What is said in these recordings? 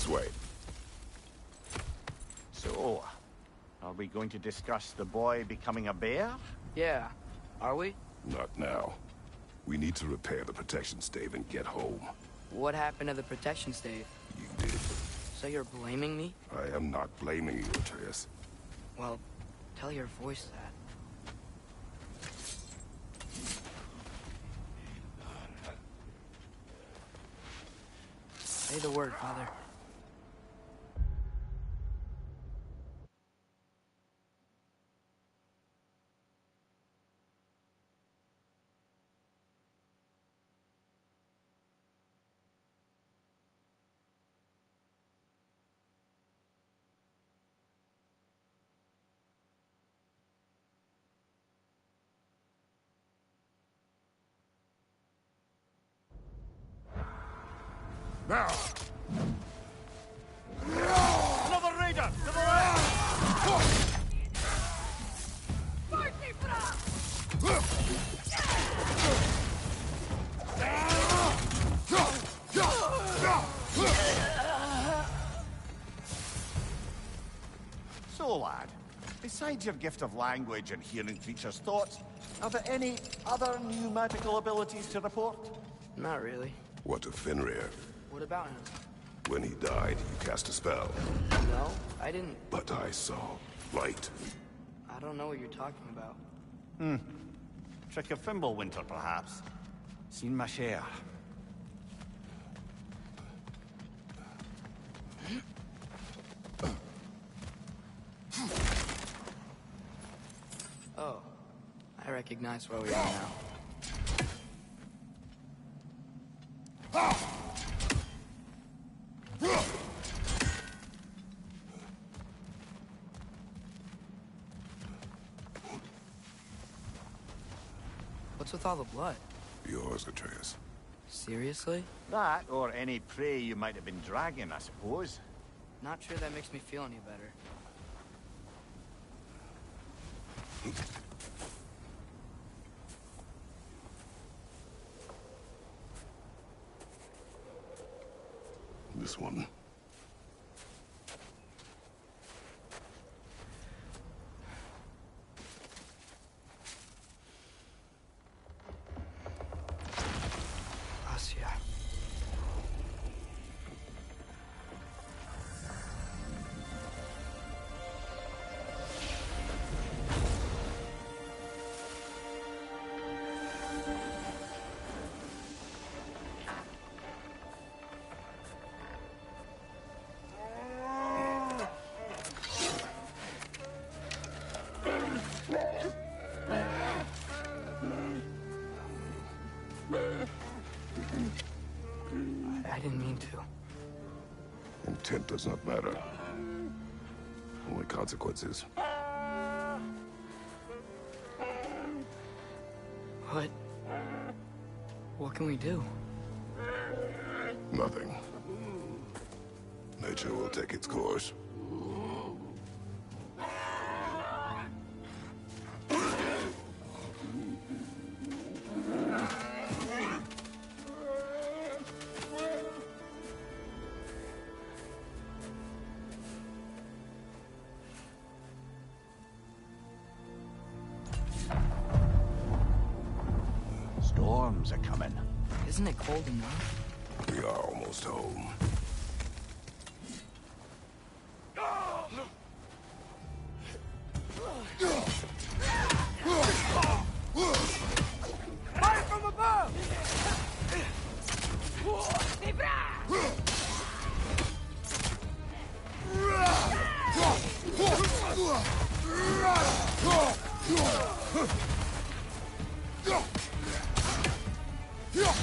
way. So, are we going to discuss the boy becoming a bear? Yeah. Are we? Not now. We need to repair the protection stave and get home. What happened to the protection stave? You did. So you're blaming me? I am not blaming you, Atreus. Well, tell your voice that. Say the word, Father. Now! Another raider! To the left! So, lad, besides your gift of language and hearing creatures' thoughts, are there any other new magical abilities to report? Not really. What of Fenrir? What about him? When he died, you cast a spell. No, I didn't. But I saw light. I don't know what you're talking about. Trick of Fimbulwinter, perhaps? Seen my share. Oh, I recognize where we are now. What's with all the blood? Yours, Atreus. Seriously? That, or any prey you might have been dragging, I suppose. Not sure that makes me feel any better. This one. Asya. I didn't mean to. Intent does not matter. Only consequences. What can we do? Nothing. Nature will take its course. Storms are coming. Isn't it cold enough? We are almost home. Fire from above!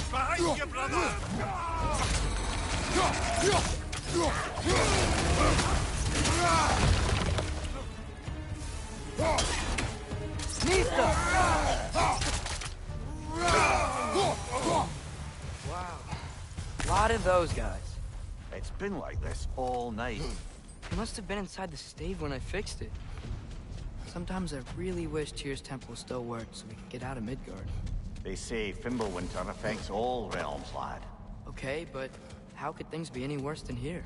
Behind you, brother! Wow. A lot of those guys. It's been like this all night. They must have been inside the stave when I fixed it. Sometimes I really wish Tyr's temple still worked so we could get out of Midgard. They say Fimbulwinter affects all realms, lad. Okay, but how could things be any worse than here?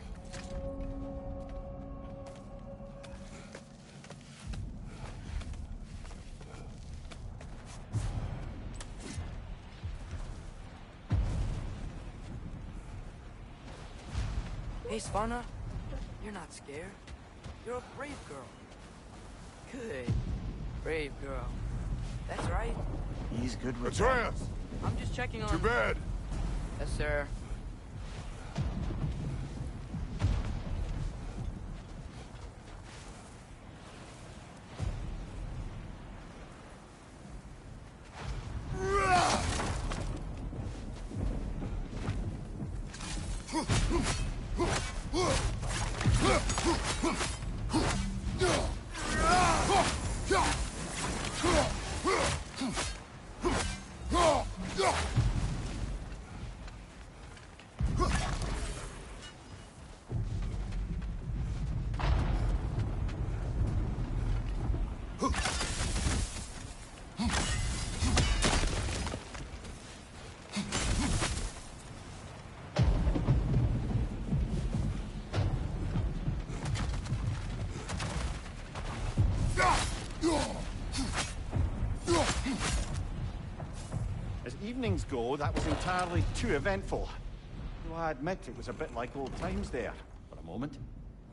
Hey, Svanna, you're not scared. You're a brave girl. Good. Brave girl. That's right. He's good with Atreus! I'm just checking on... To bed! Yes, sir. As evenings go, that was entirely too eventful. Though I admit it was a bit like old times there, for a moment.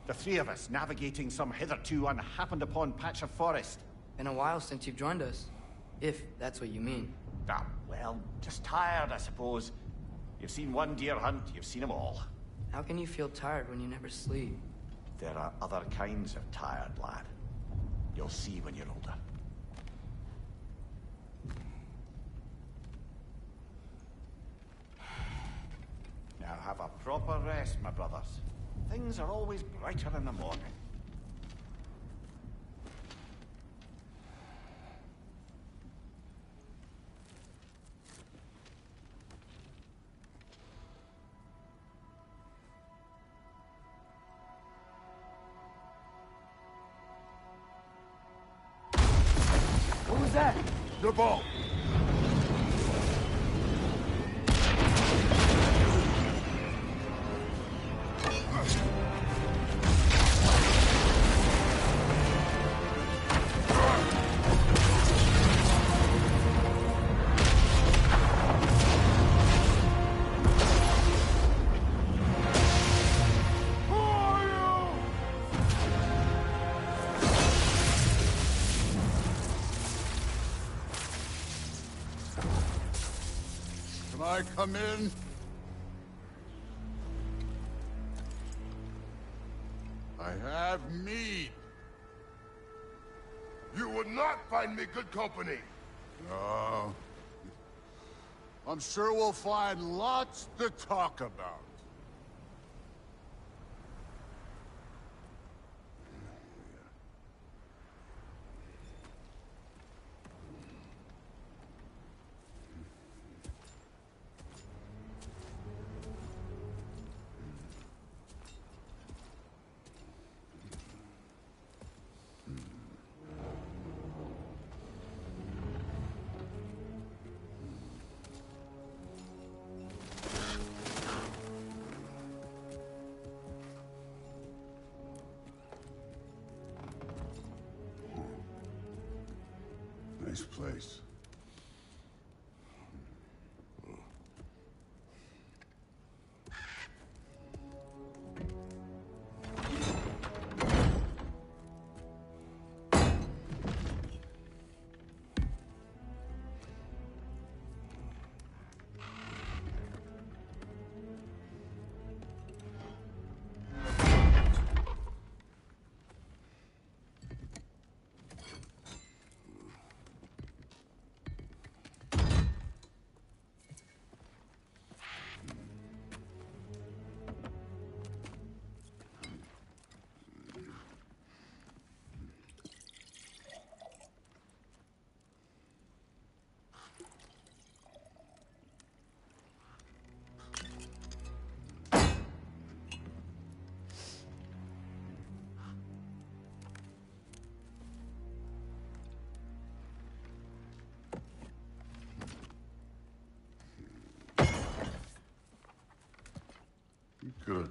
The three of us navigating some hitherto unhappened-upon patch of forest. Been a while since you've joined us. If that's what you mean. Ah, well, just tired, I suppose. You've seen one deer hunt, you've seen them all. How can you feel tired when you never sleep? There are other kinds of tired, lad. You'll see when you're older. Now have a proper rest, my brothers. Things are always brighter in the morning. What was that? The ball! Can I come in? I have mead. You would not find me good company. No. I'm sure we'll find lots to talk about.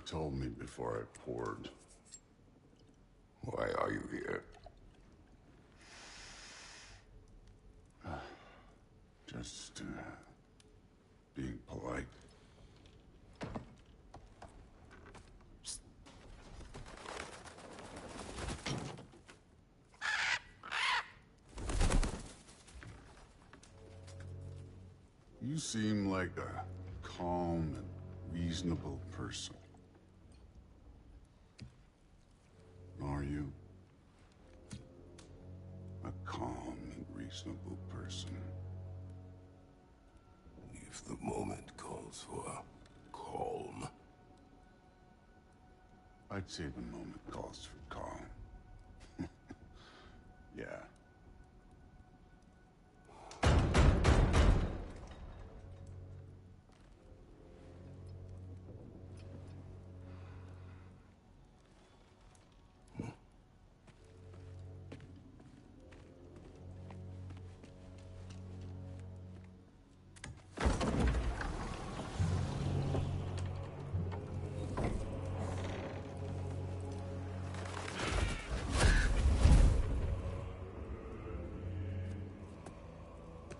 told me before I poured. Why are you here? Just, being polite. You seem like a calm and reasonable person. Are you? A calm and reasonable person. If the moment calls for calm. I'd say the moment calls for calm. Yeah.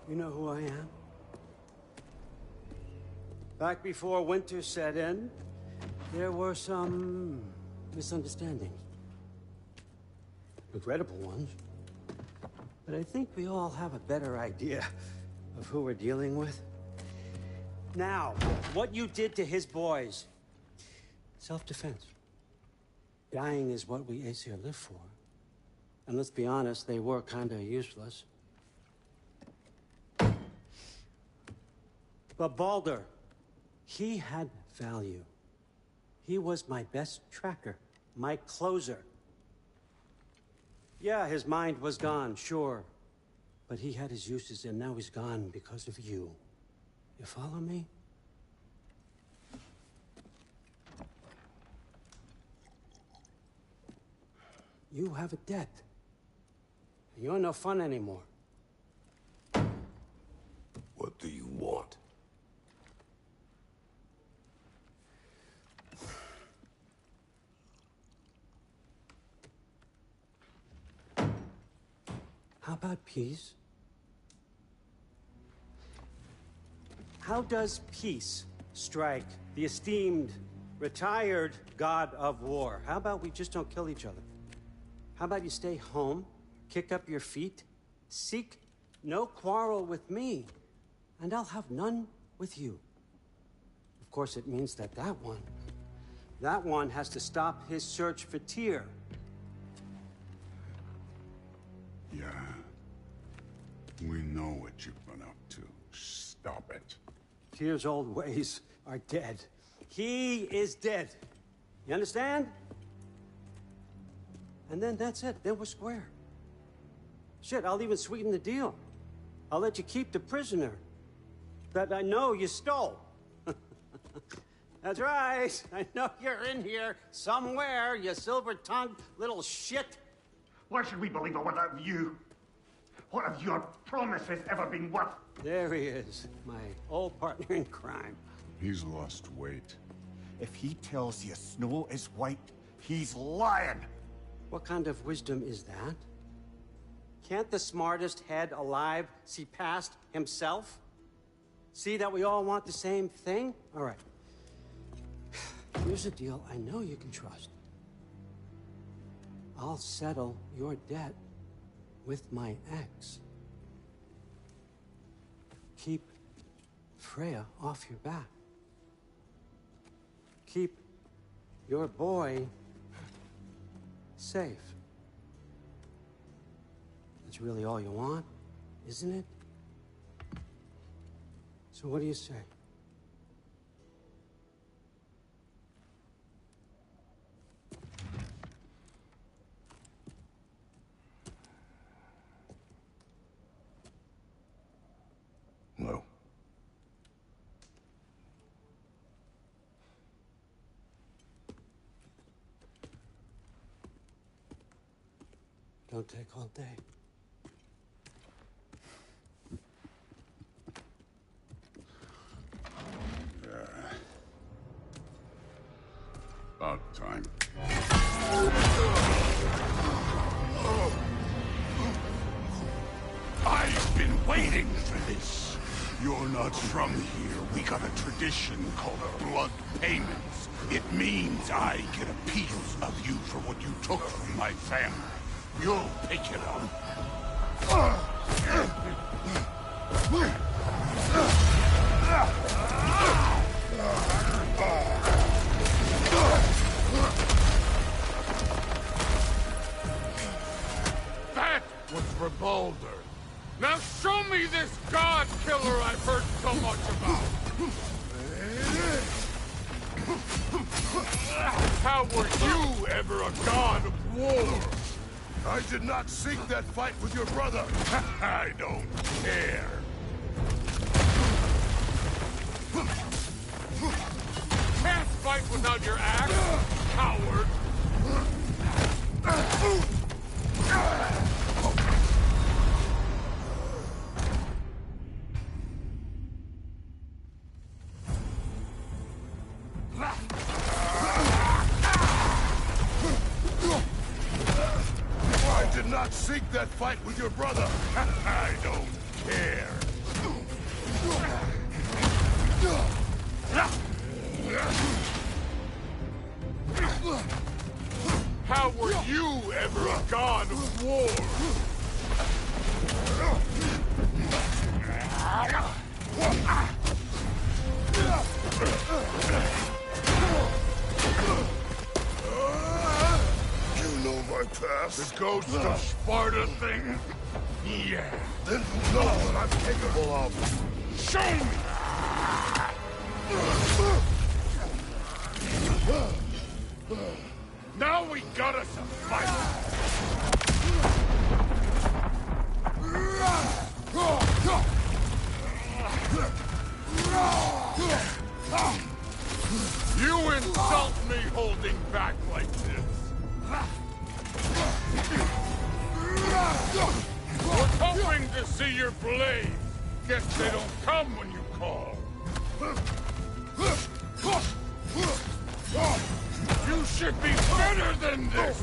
You know who I am? Back before winter set in, there were some misunderstandings. Regrettable ones. But I think we all have a better idea of who we're dealing with. Now, what you did to his boys. Self-defense. Dying is what we Aesir live for. And let's be honest, they were kinda useless. But Baldur, he had value. He was my best tracker, my closer. Yeah, his mind was gone, sure. But he had his uses, and now he's gone because of you. You follow me? You have a debt. You're no fun anymore. What do you want? How about peace? How does peace strike the esteemed, retired god of war? How about we just don't kill each other? How about you stay home, kick up your feet, seek no quarrel with me, and I'll have none with you. Of course, it means that that one has to stop his search for Tyr. Yeah. We know what you've been up to. Stop it. Tyr's old ways are dead. He is dead. You understand? And then that's it. Then we're square. Shit, I'll even sweeten the deal. I'll let you keep the prisoner that I know you stole. That's right. I know you're in here somewhere, you silver-tongued little shit. Why should we believe a word out of you? What have your promises ever been worth? There he is, my old partner in crime. He's lost weight. If he tells you snow is white, he's lying. What kind of wisdom is that? Can't the smartest head alive see past himself? See that we all want the same thing? All right. Here's a deal I know you can trust. I'll settle your debt with my ex. Keep Freya off your back. Keep your boy safe. That's really all you want, isn't it? So what do you say? No. Don't take all day. You're not from here. We got a tradition called blood payments. It means I get a piece of you for what you took from my family. You'll pick it up. That was for Baldur. Now show me this god killer I've heard so much about. How were you ever a god of war? I did not seek that fight with your brother. I don't care. Can't fight without your axe, coward. I did not seek that fight with your brother. I don't care. How were you ever a god of war? You know my past. The ghost of Sparta thing? Yeah. Then you know what I'm capable of. Show me! Now we got us a fight! You insult me holding back like this! Was hoping to see your blade! Guess they don't come when you call! You should be better than this!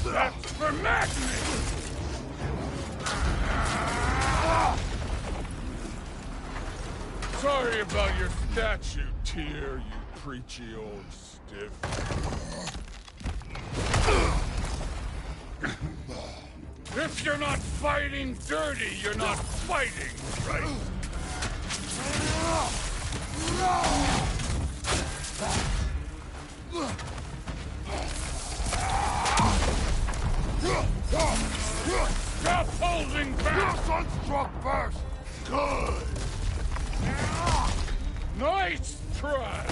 That's for Magnus! Sorry about your statue, Tyr, you preachy old stiff. If you're not fighting dirty, you're not fighting, right? Stop holding back! Sunstruck first. Good. Nice try!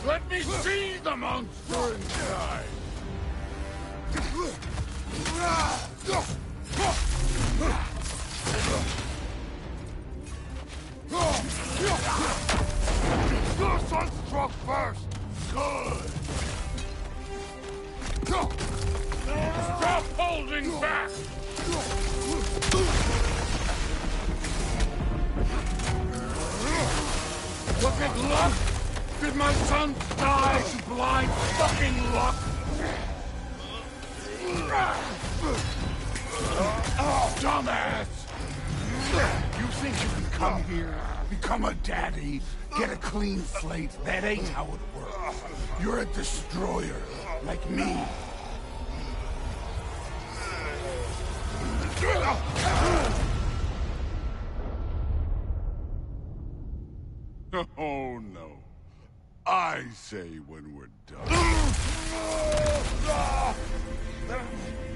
Let me see the monster inside! Your sunstruck first. Good. Stop holding back! Was it luck? Did my son die to blind fucking luck? Dumbass! You think you can come here, become a daddy, get a clean slate? That ain't how it works. You're a destroyer, like me. Oh no. I say when we're done.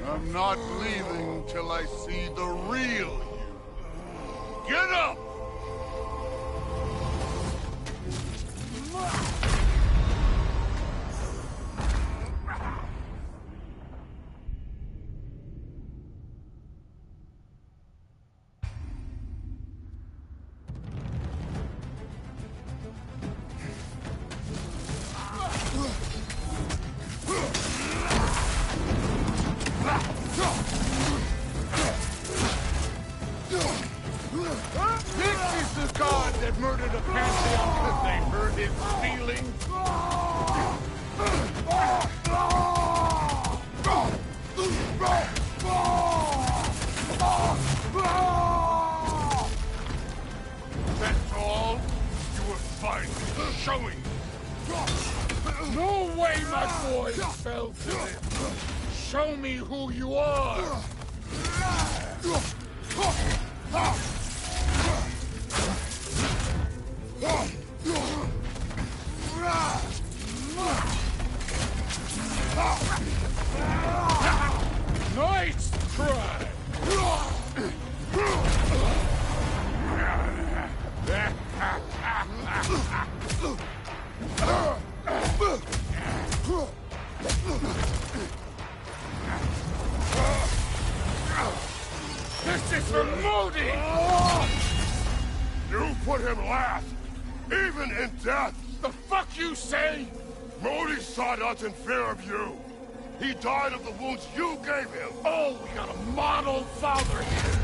I'm not leaving till I see the real you. Get up! way my boys fell to it. Show me who you are! Nice try! This is for Modi! You put him last, even in death! The fuck you say? Modi sought us in fear of you. He died of the wounds you gave him. Oh, we got a model father here.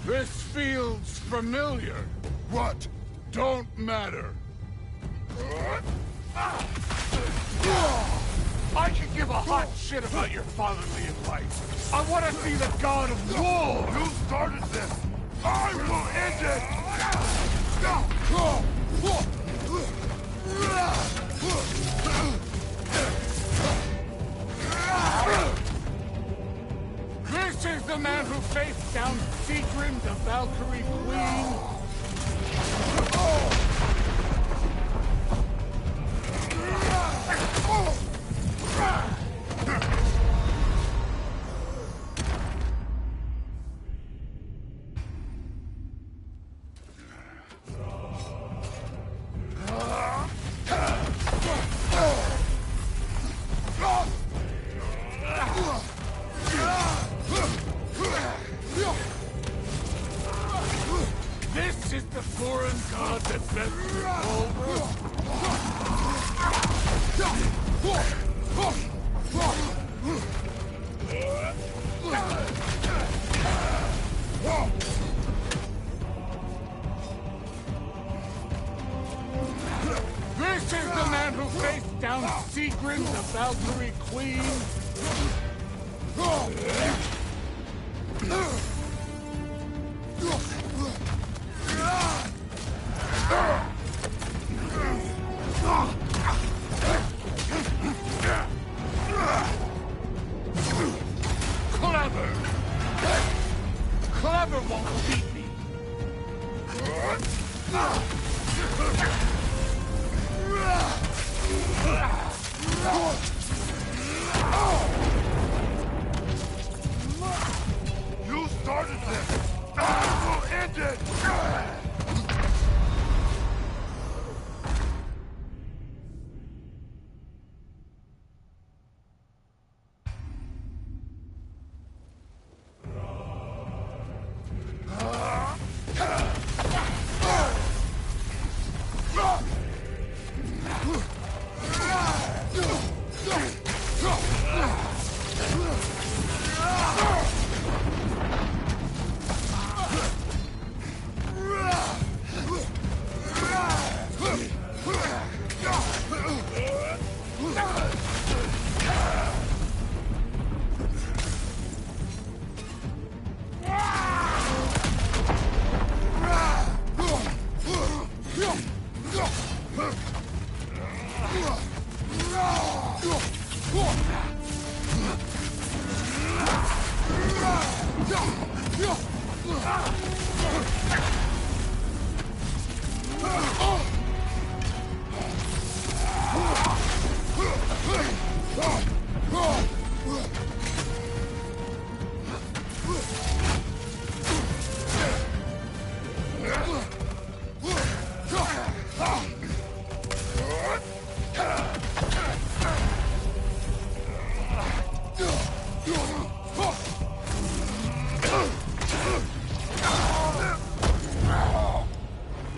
This feels familiar. What? Don't matter. I could give a hot shit about your fatherly advice. I want to see the god of war. You started this. I will end it. This is the man who faced down Sigrun, the Valkyrie Queen. This is the foreign god that bent This is the man who faced down Sigrun, the Valkyrie Queen. Clever! Clever won't beat me! You started this. I will end it.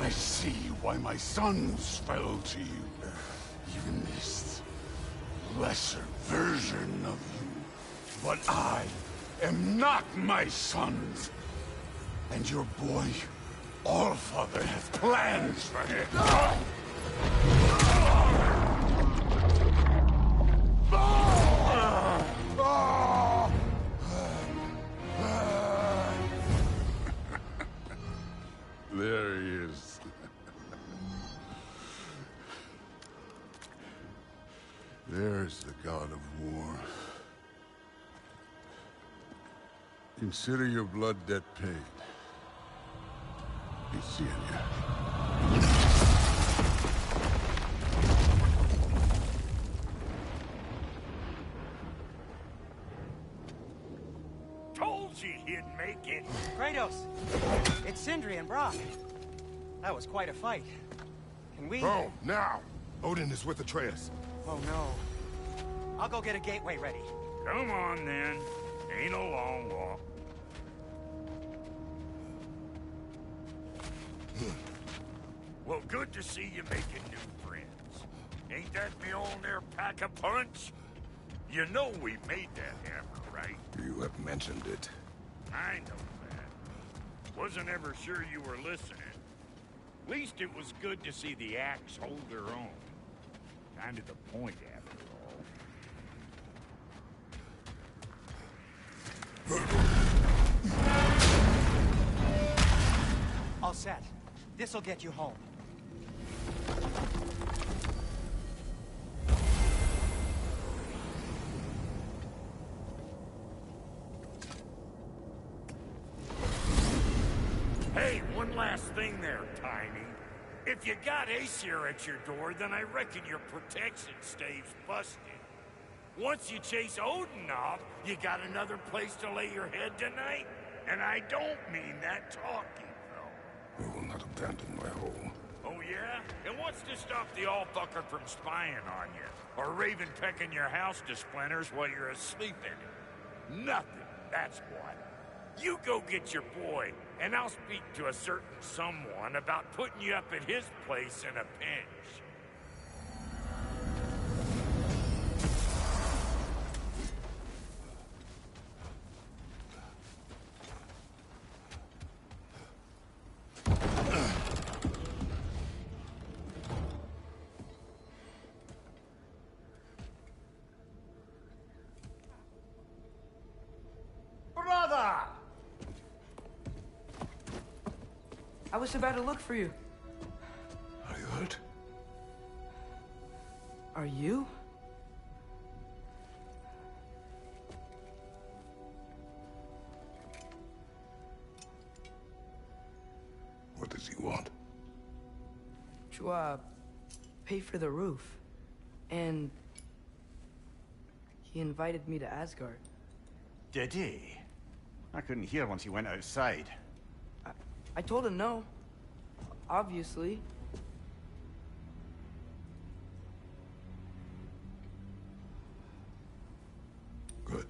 I see why my sons fell to you. Even this lesser version of you. But I am not my sons. And your boy, Allfather, has plans for him. There he is. There's the god of war. Consider your blood debt paid. Be seeing ya. Told you he'd make it. Kratos! It's Sindri and Brock. That was quite a fight. Can we... Oh, now! Odin is with Atreus. Oh, no. I'll go get a gateway ready. Come on, then. Ain't a long walk. Well, good to see you making new friends. Ain't that me old there pack a punch? You know we made that hammer, right? You have mentioned it. I know that. Wasn't ever sure you were listening. At least it was good to see the axe hold her own. Kind of the point, after all. All set. This'll get you home. Hey, one last thing there, Tiny. If you got Aesir at your door, then I reckon your protection stave's busted. Once you chase Odin off, you got another place to lay your head tonight? And I don't mean that talking, though. We will not abandon my home. Oh, yeah? And what's to stop the all-fucker from spying on you? Or Raven pecking your house to splinters while you're asleep in it? Nothing, that's what. You go get your boy, and I'll speak to a certain someone about putting you up at his place in a pinch. Brother! I was about to look for you. Are you hurt? Are you? What does he want? To, pay for the roof. And... he invited me to Asgard. Did he? I couldn't hear once he went outside. I told him no. Obviously. Good.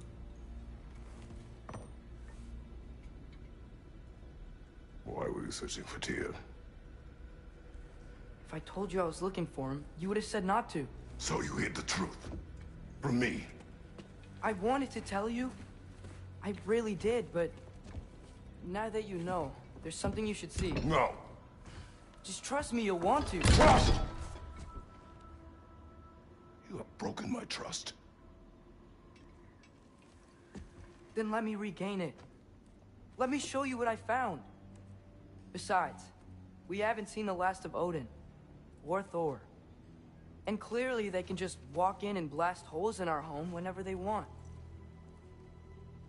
Why were you searching for Tyr? If I told you I was looking for him, you would have said not to. So you hid the truth. From me. I wanted to tell you. I really did, but... now that you know, there's something you should see. No. Just trust me, you'll want to. Trust! You have broken my trust. Then let me regain it. Let me show you what I found. Besides, we haven't seen the last of Odin. Or Thor. And clearly they can just walk in and blast holes in our home whenever they want.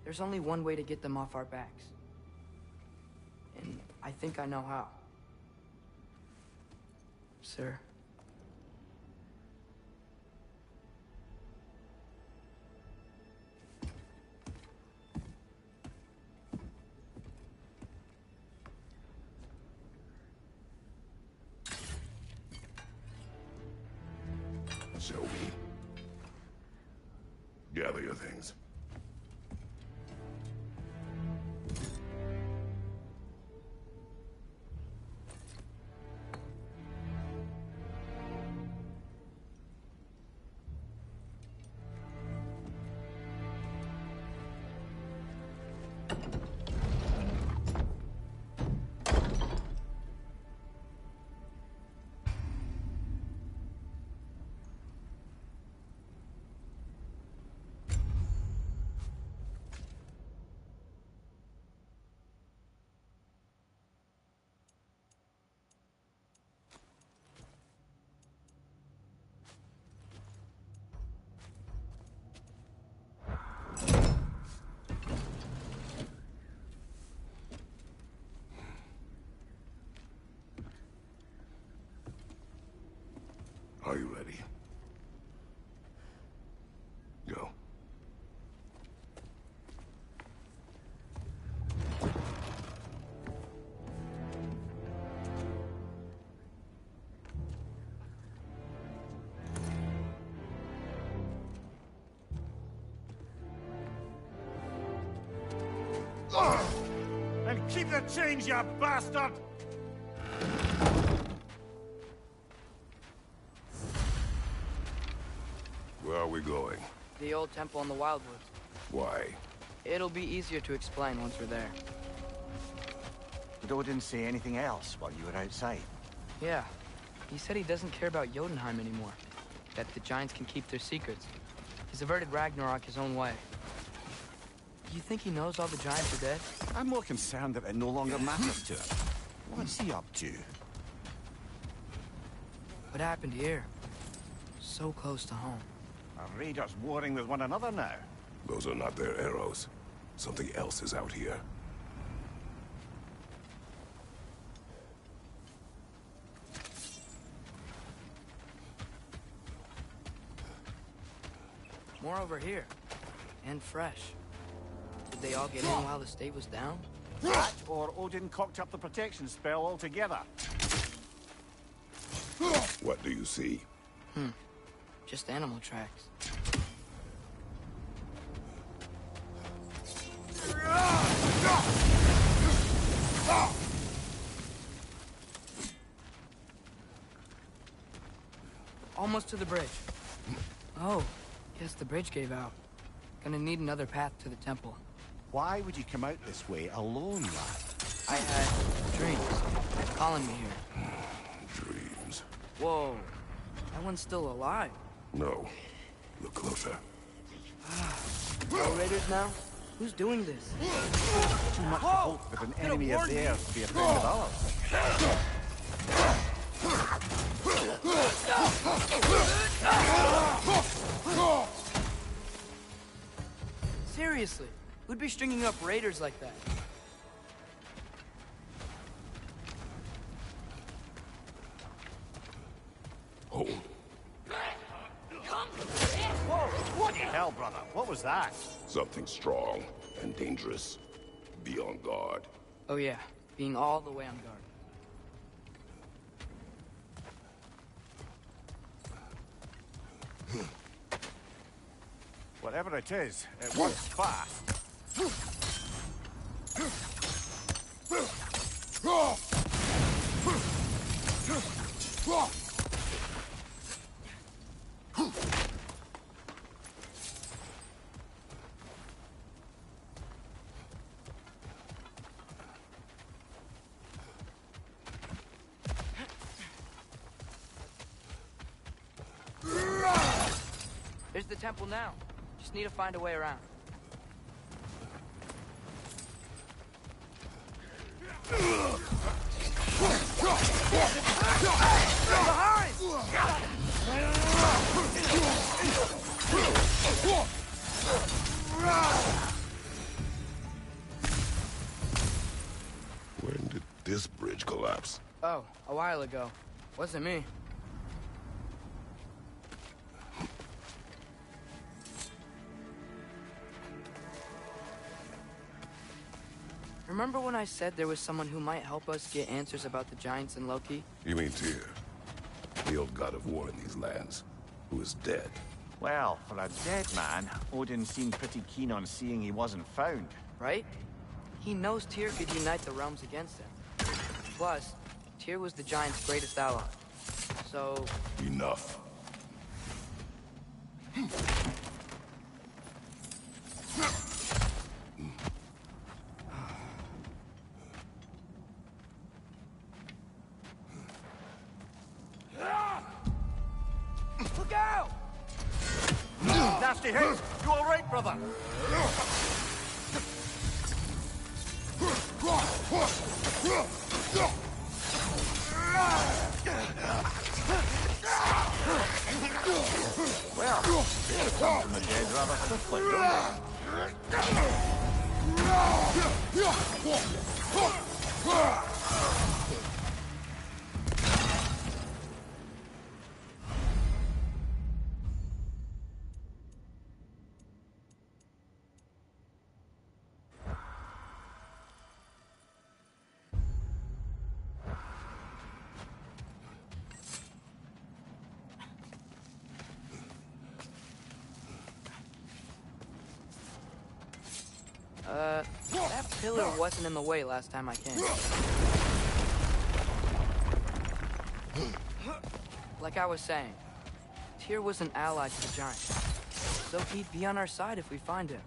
There's only one way to get them off our backs. And I think I know how. Sir. Show me. Gather your things. Are you ready? Go. And keep the change, you bastard! Where are we going? The old temple in the Wildwoods. Why? It'll be easier to explain once we're there. Did Odin say anything else while you were outside? Yeah. He said he doesn't care about Jotunheim anymore. That the Giants can keep their secrets. He's averted Ragnarok his own way. Do you think he knows all the Giants are dead? I'm more concerned that it no longer matters to him. What's he up to? What happened here? So close to home. Are raiders warring with one another now? Those are not their arrows. Something else is out here. More over here. And fresh. Did they all get in while the state was down? That, or Odin cocked up the protection spell altogether. What do you see? Just animal tracks. Almost to the bridge. Oh, guess the bridge gave out. Gonna need another path to the temple. Why would you come out this way alone, lad? I had dreams calling me here. Dreams. Whoa, that one's still alive. No. Look closer. No raiders now? Who's doing this? Too much to hope with an enemy of theirs to be a friend of ours. Seriously, who'd be stringing up raiders like that? Hold. Whoa! What the hell, brother? What was that? Something strong and dangerous. Be on guard. Oh yeah, being all the way on guard. Whatever it is, it works fast. There's the temple now. Just need to find a way around. When did this bridge collapse? Oh, a while ago. Wasn't me. Remember when I said there was someone who might help us get answers about the Giants and Loki? You mean Tyr? The old god of war in these lands, who is dead. Well, for a dead man, Odin seemed pretty keen on seeing he wasn't found. Right? He knows Tyr could unite the realms against him. Plus, Tyr was the Giants' greatest ally. So... Enough. Look out! Nasty hit! You all right, brother? Well, they come from the dead rather swiftly, don't they? That pillar wasn't in the way last time I came. Like I was saying, Tyr was an ally to the giant, so he'd be on our side if we find him.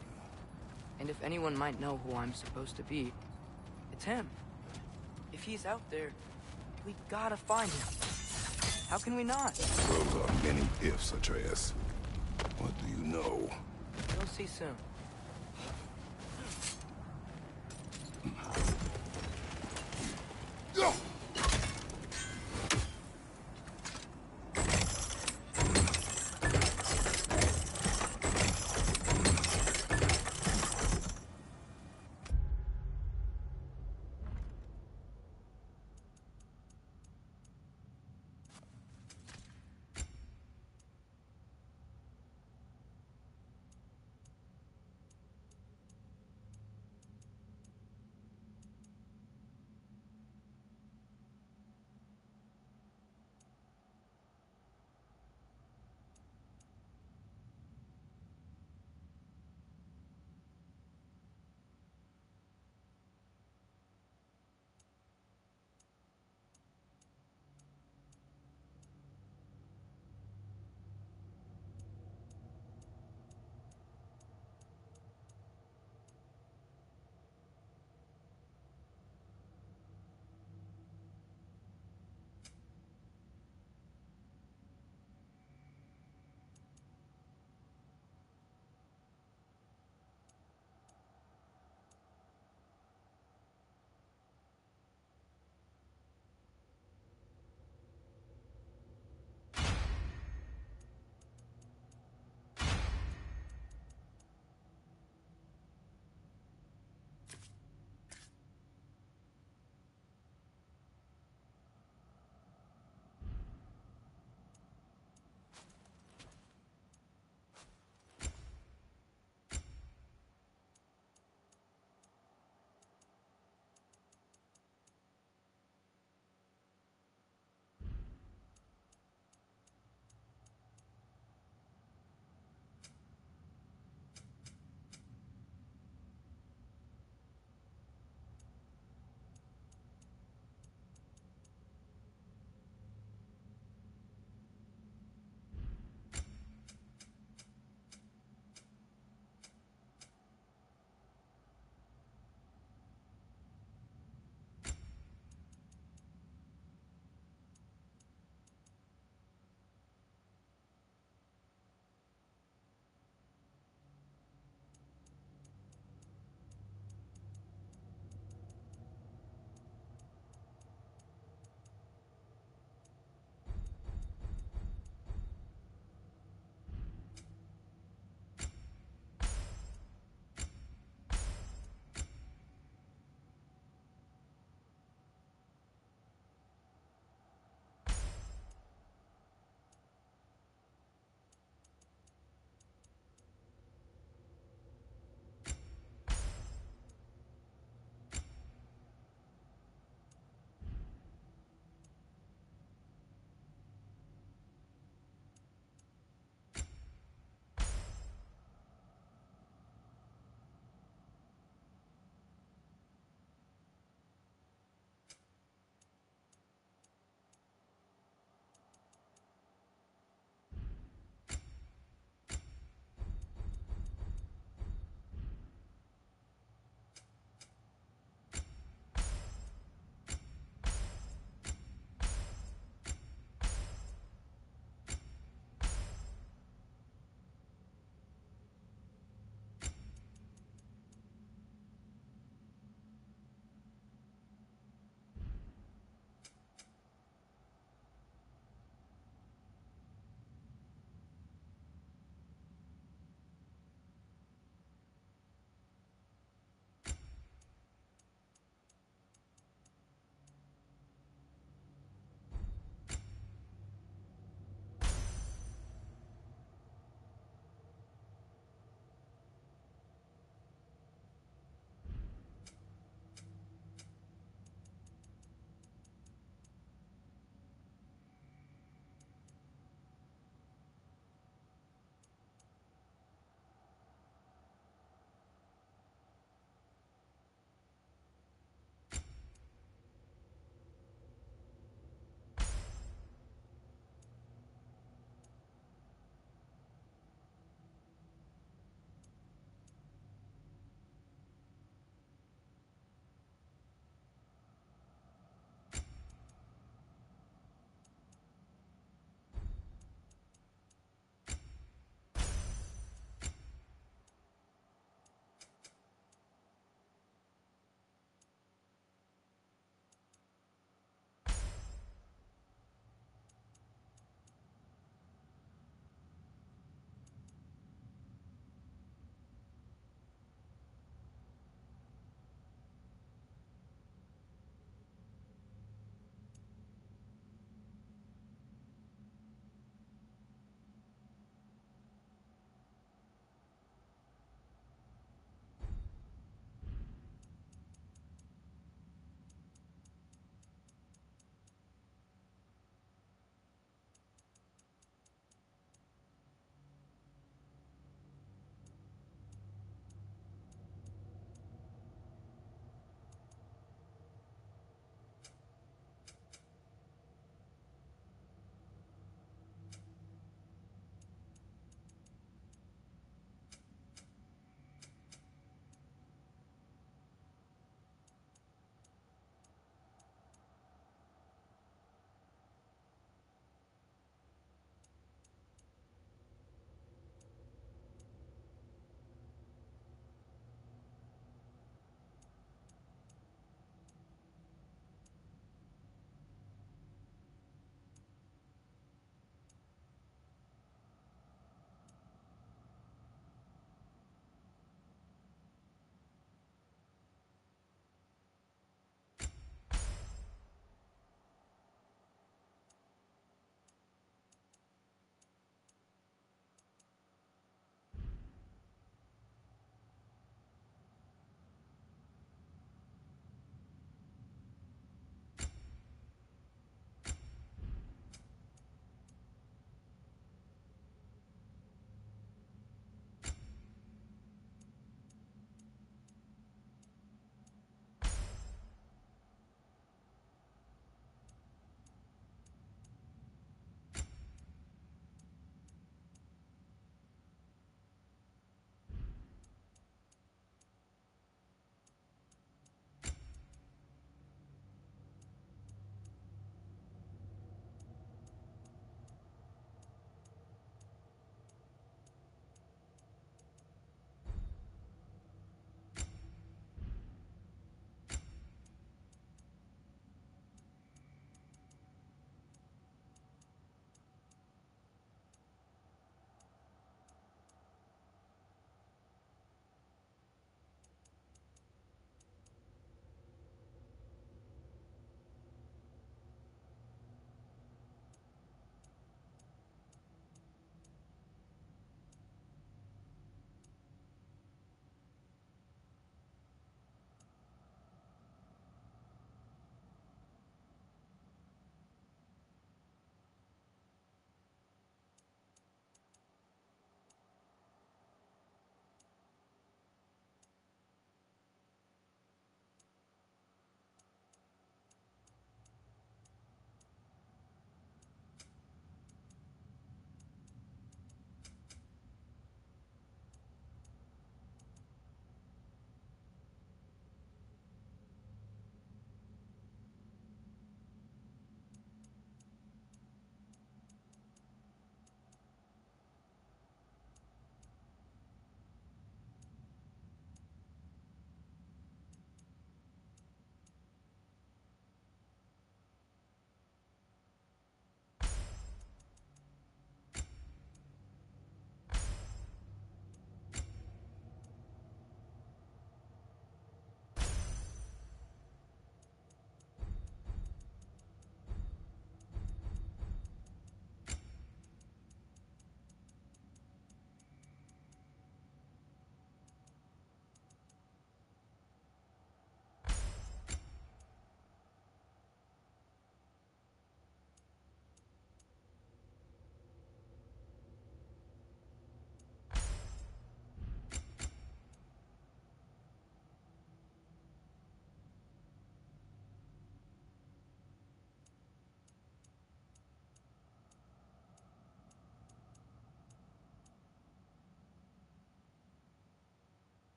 And if anyone might know who I'm supposed to be, it's him. If he's out there, we gotta find him. How can we not? Those are many ifs, Atreus. What do you know? You'll see soon.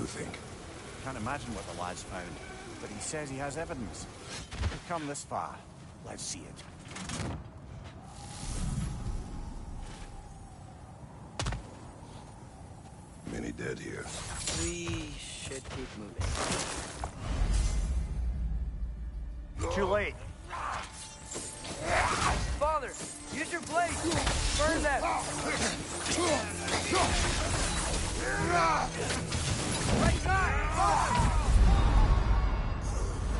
you think? Can't imagine what the lad's found, but he says he has evidence. We've come this far. Let's see it. Many dead here. We should keep moving. Too late. Father, use your blade! Burn them! Right side!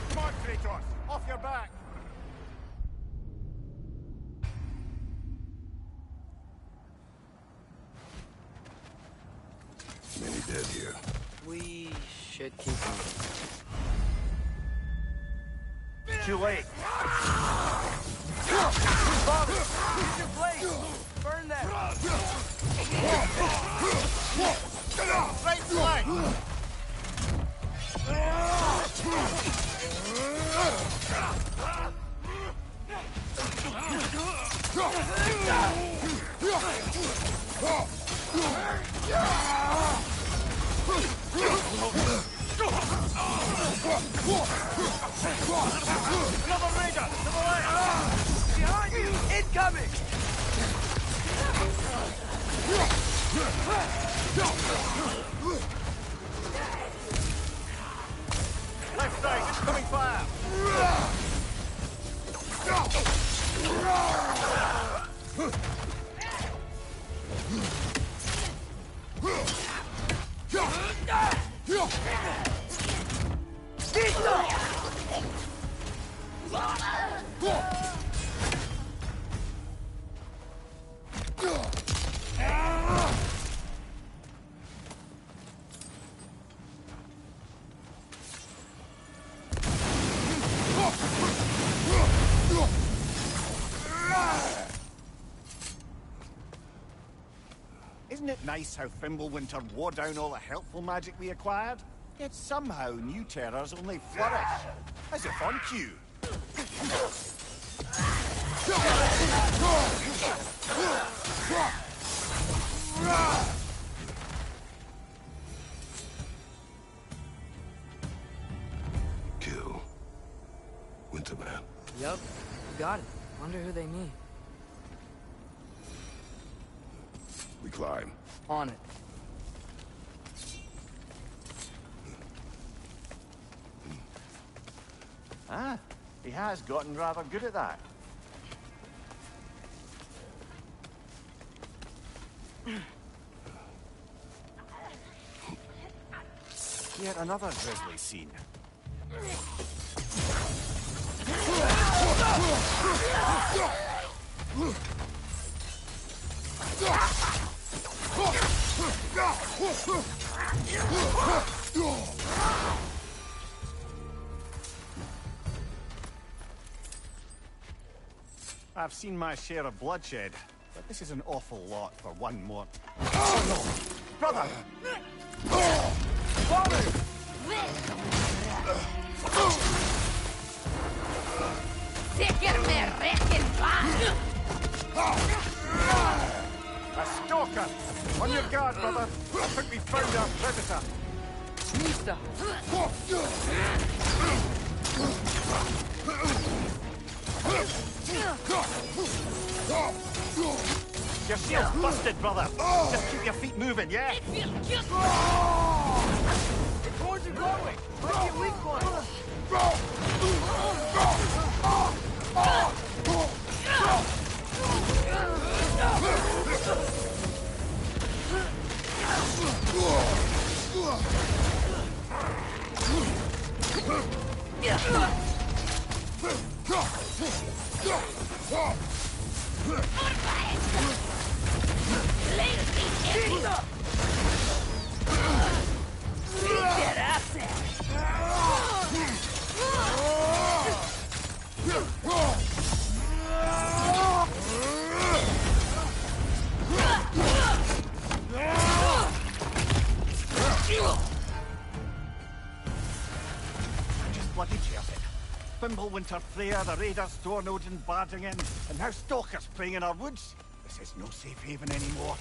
Come on, Kratos! Off your back! Many dead here. We should keep moving. Too late. Father, use your blade! Burn them! Right flank! Another raider! To the left! Behind you! Incoming! Left side, incoming fire! Isn't it nice how Fimbulwinter wore down all the helpful magic we acquired? Yet somehow new terrors only flourish. As if on cue. Kill. Winterman. Yup, got it. Wonder who they mean. We climb. On it. Ah, he has gotten rather good at that. Yet another grisly scene. I've seen my share of bloodshed, but this is an awful lot for one more. Oh no! Brother! Father! A stalker! On your guard, brother! I think we found our predator! Mista! Your shield's busted, brother! Just keep your feet moving, yeah? The cords are glowing! Might be a weak point! Just bloody chaotic. Fimbulwinter Freya, the raiders, Thorn Odin barging in, and now stalkers preying in our woods. This is no safe haven anymore.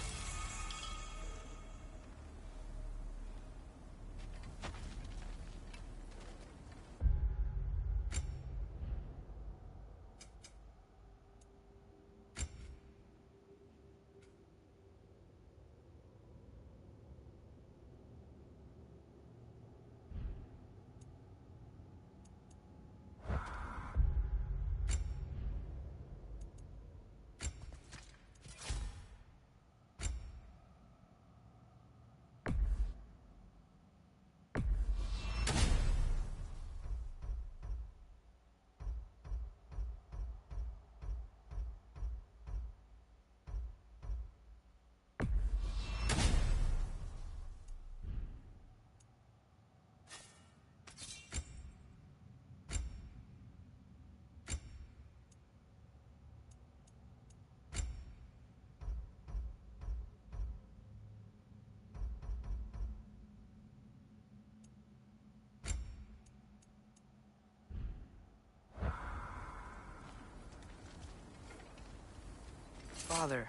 Father,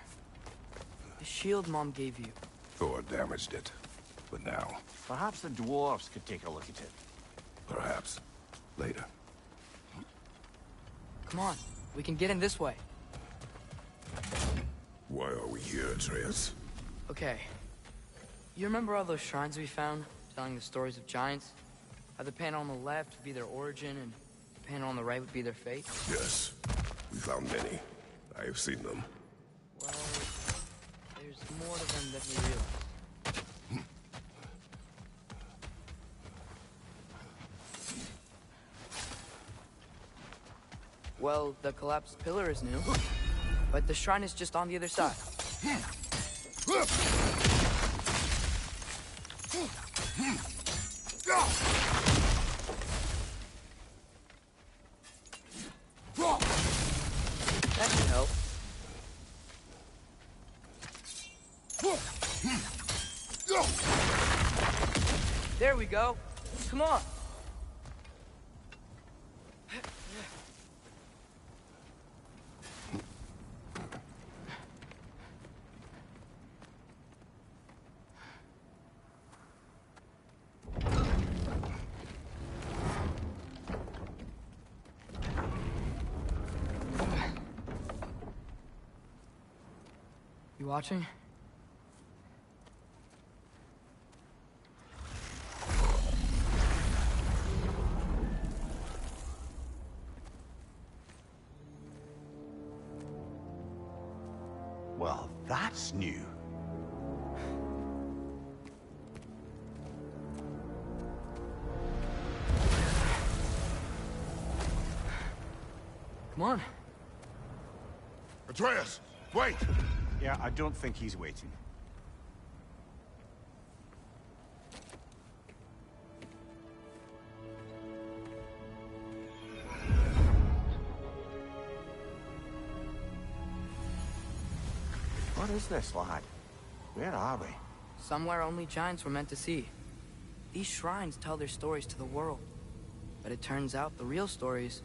the shield Mom gave you. Thor damaged it. But now, Perhaps the dwarves could take a look at it. perhaps, later. Come on, we can get in this way. Why are we here, Atreus? Okay. You remember all those shrines we found, telling the stories of giants? How the panel on the left would be their origin, and the panel on the right would be their fate? Yes. We found many. I have seen them. Well, there's more to them than we realize. Well, the collapsed pillar is new, but the shrine is just on the other side. That should help. There we go. Come on. You watching? Well, that's new. Come on. Atreus, wait! Yeah, I don't think he's waiting. What is this, lad? Where are we? Somewhere only giants were meant to see. These shrines tell their stories to the world. But it turns out the real stories,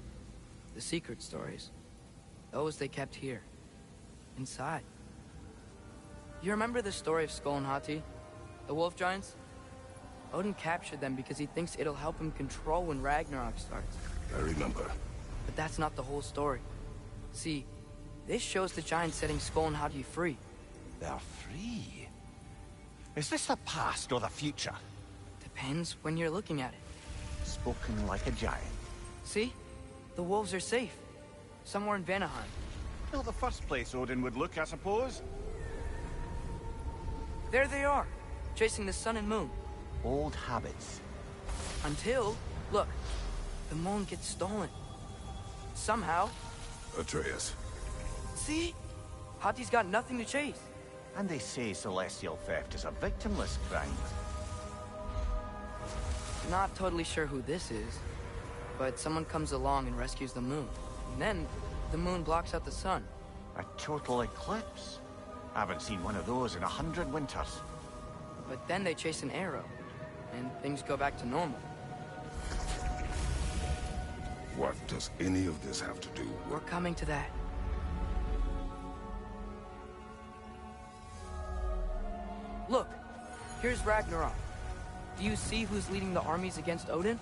the secret stories, those they kept here, inside. You remember the story of Skull and Hati, the wolf giants? Odin captured them because he thinks it'll help him control when Ragnarok starts. I remember. But that's not the whole story. See, this shows the giants setting Skull and Hati free. They're free. Is this the past or the future? Depends when you're looking at it. Spoken like a giant. See? The wolves are safe. Somewhere in Vanaheim. Not the first place Odin would look, I suppose. There they are, chasing the sun and moon. Old habits. Until, look, the moon gets stolen. Somehow. Atreus. See? Hati's got nothing to chase. And they say celestial theft is a victimless crime. Not totally sure who this is, but someone comes along and rescues the moon. And then, the moon blocks out the sun. A total eclipse. Haven't seen one of those in 100 winters. But then they chase an arrow, and things go back to normal. What does any of this have to do with... We're coming to that. Look, here's Ragnarok. Do you see who's leading the armies against Odin?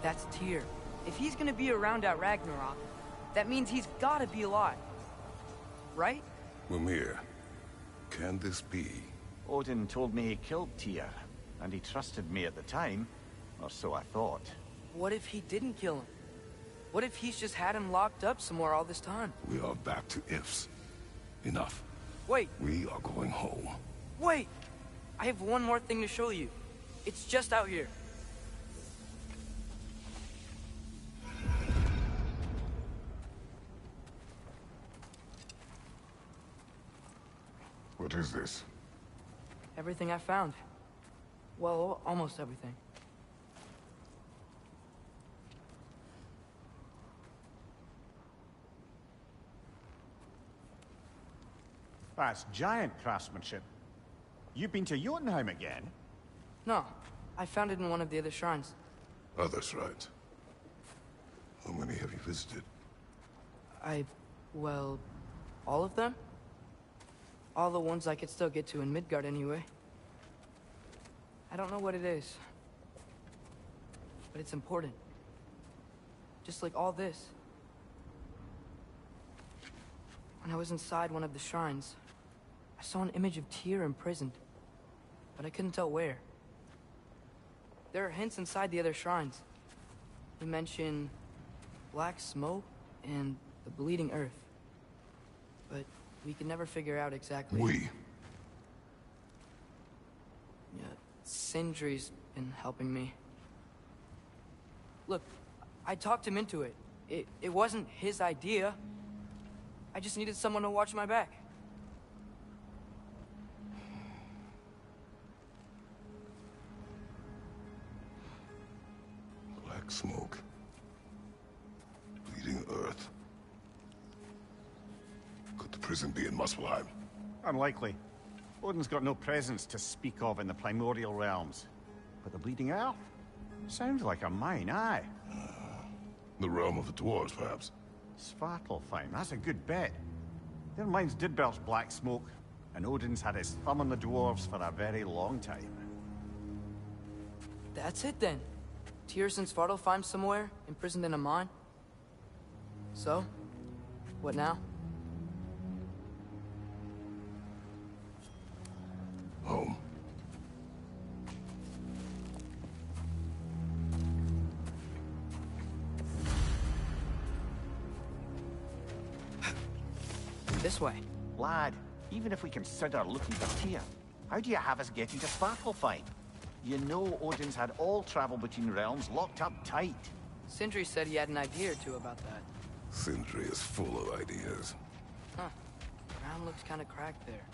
That's Tyr. If he's gonna be around at Ragnarok, that means he's gotta be alive. Right? Mimir, can this be? Odin told me he killed Tyr, and he trusted me at the time, or so I thought. What if he didn't kill him? What if he's just had him locked up somewhere all this time? We are back to ifs. Enough. Wait, We are going home. wait! I have one more thing to show you. It's just out here. What is this? Everything I found. Well, almost everything. That's giant craftsmanship. You've been to Jotunheim again? No, I found it in one of the other shrines. Others, right? How many have you visited? Well, all of them? All the ones I could still get to in Midgard anyway. I don't know what it is. But it's important. Just like all this. When I was inside one of the shrines, I saw an image of Tyr imprisoned. But I couldn't tell where. There are hints inside the other shrines. They mention black smoke and the bleeding earth. But we could never figure out exactly... Yeah, Sindri's been helping me. Look, I talked him into it. It wasn't his idea. I just needed someone to watch my back. Black smoke. Bleeding earth. Could the prison be in Muspelheim? Unlikely. Odin's got no presence to speak of in the primordial realms. But the bleeding earth? Sounds like a mine, aye. The realm of the dwarves, perhaps? Svartalfheim, that's a good bet. Their mines did belch black smoke, and Odin's had his thumb on the dwarves for a very long time. That's it then. Tyr's in Svartalfheim somewhere, imprisoned in a mine. So, what now? Home. This way. Lad, even if we consider looking for Tyr, how do you have us getting to Svartalfheim? You know Odin's had all travel between realms locked up tight. Sindri said he had an idea or two about that. Sindri is full of ideas. Huh. Ground looks kind of cracked there.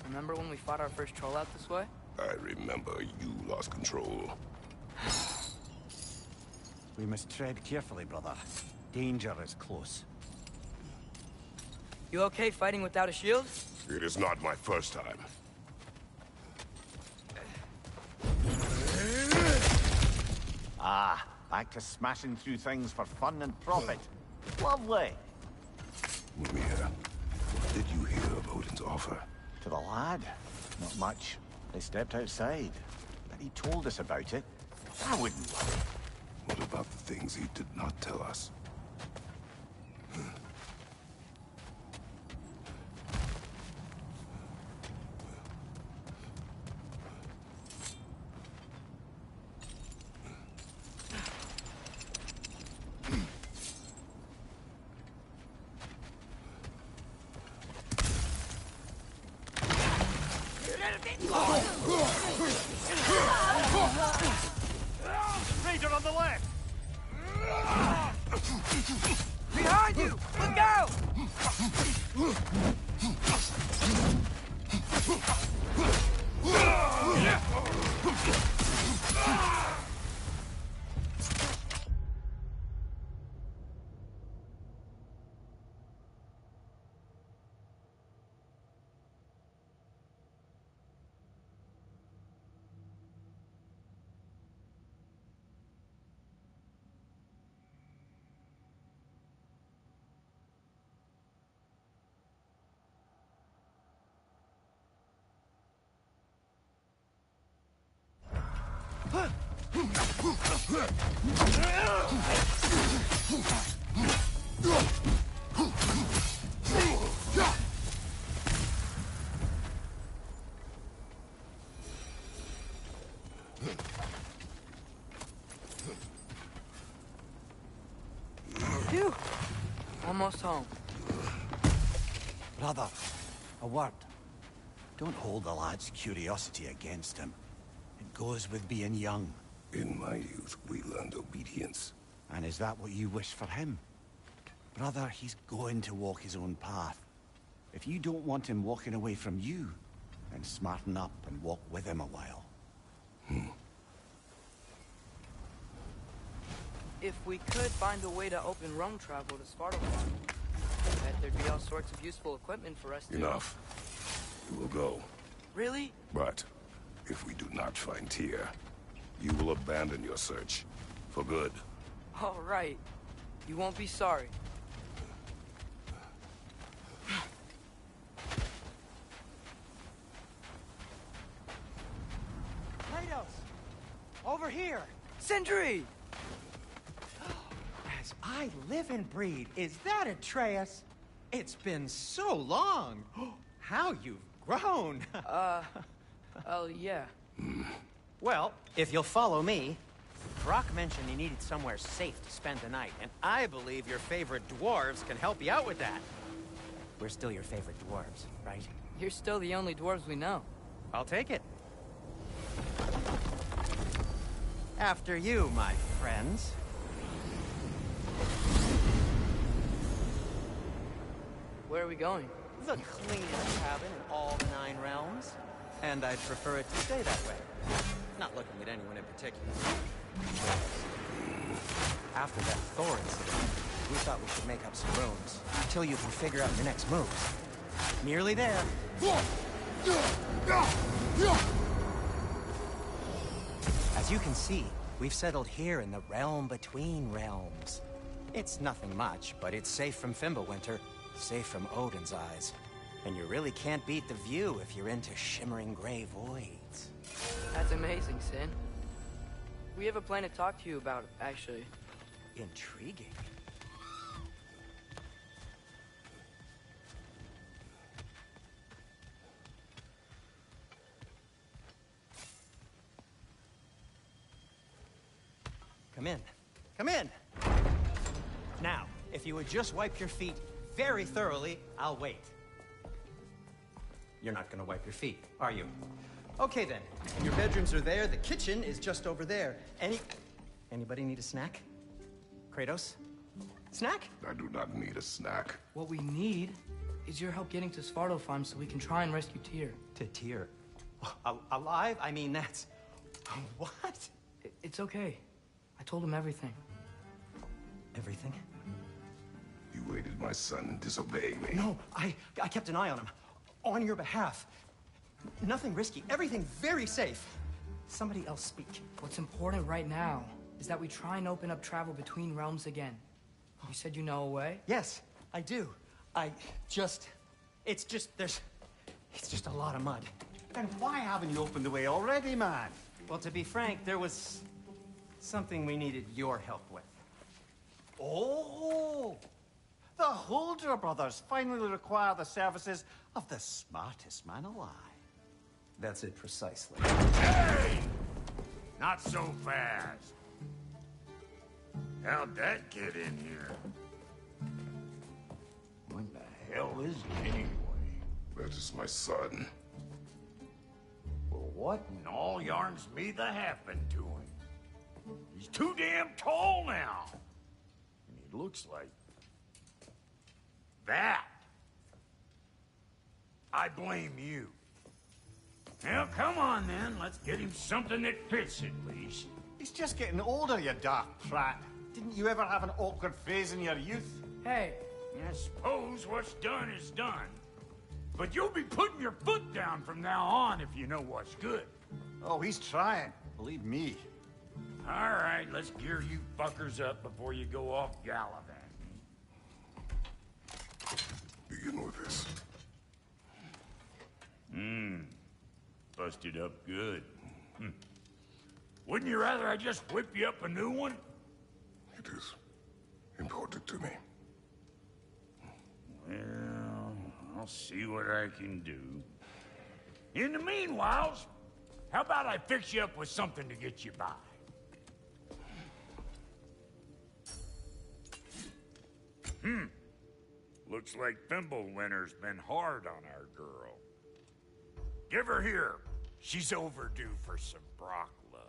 Remember when we fought our first troll out this way? I remember you lost control. We must tread carefully, brother. Danger is close. You okay fighting without a shield? It is not my first time. Ah, back to smashing through things for fun and profit. Lovely. Mimir, what did you hear of Odin's offer? To the lad, not much. They stepped outside, but he told us about it. I wouldn't. What about the things he did not tell us? Raider on the left! Behind you! Look out! Phew. Almost home. Brother, a word. Don't hold the lad's curiosity against him. It goes with being young. In my youth, we learned obedience. And is that what you wish for him? Brother, he's going to walk his own path. If you don't want him walking away from you, then smarten up and walk with him a while. If we could find a way to open realm travel to Svartalfheim, I bet there'd be all sorts of useful equipment for us to... Enough. You will go. Really? But if we do not find Tyr, you will abandon your search. For good. All right. You won't be sorry. Kratos! Over here! Sindri! As I live and breathe, is that Atreus? It's been so long. How you've grown. Oh, yeah. Well, if you'll follow me, Brock mentioned he needed somewhere safe to spend the night, and I believe your favorite dwarves can help you out with that. We're still your favorite dwarves, right? You're still the only dwarves we know. I'll take it. After you, my friends. Where are we going? The cleanest cabin in all the 9 realms. And I'd prefer it to stay that way. Not looking at anyone in particular. After that Thor incident, we thought we should make up some rooms until you can figure out your next moves. Nearly there. As you can see, we've settled here in the realm between realms. It's nothing much, but it's safe from Fimbulwinter, safe from Odin's eyes. And you really can't beat the view if you're into shimmering gray voids. That's amazing, Sin. We have a plan to talk to you about, actually. Intriguing. Come in. Come in! Now, if you would just wipe your feet very thoroughly, I'll wait. You're not gonna wipe your feet, are you? Okay then. Your bedrooms are there, the kitchen is just over there. Anybody need a snack? Kratos? Snack? I do not need a snack. What we need is your help getting to Svartalfheim so we can try and rescue Tyr. To Tyr? Alive? I mean, that's... What? It's okay. I told him everything. Everything? You aided my son in disobeying me. No, I kept an eye on him. On your behalf. Nothing risky. Everything very safe. Somebody else speak. What's important right now is that we try and open up travel between realms again. You said you know a way? Yes, I do. It's just a lot of mud. Then why haven't you opened the way already, man? Well, to be frank, there was something we needed your help with. Oh! The Huldra brothers finally require the services of the smartest man alive. That's it precisely. Hey! Not so fast. How'd that get in here? What the hell is it anyway? That is my son. Well, what in all yarns me that happened to him? He's too damn tall now. And he looks like... that. I blame you. Now, come on then. Let's get him something that fits at least. He's just getting older, you dark prat. Didn't you ever have an awkward phase in your youth? Hey, I suppose what's done is done. But you'll be putting your foot down from now on if you know what's good. Oh, he's trying. Believe me. All right, let's gear you fuckers up before you go off gallivanting. Begin with this. Busted up good. Wouldn't you rather I just whip you up a new one? It is important to me. Well, I'll see what I can do. In the meanwhile, how about I fix you up with something to get you by? Looks like Fimbulwinter's been hard on our girl. Give her here. She's overdue for some Brock love.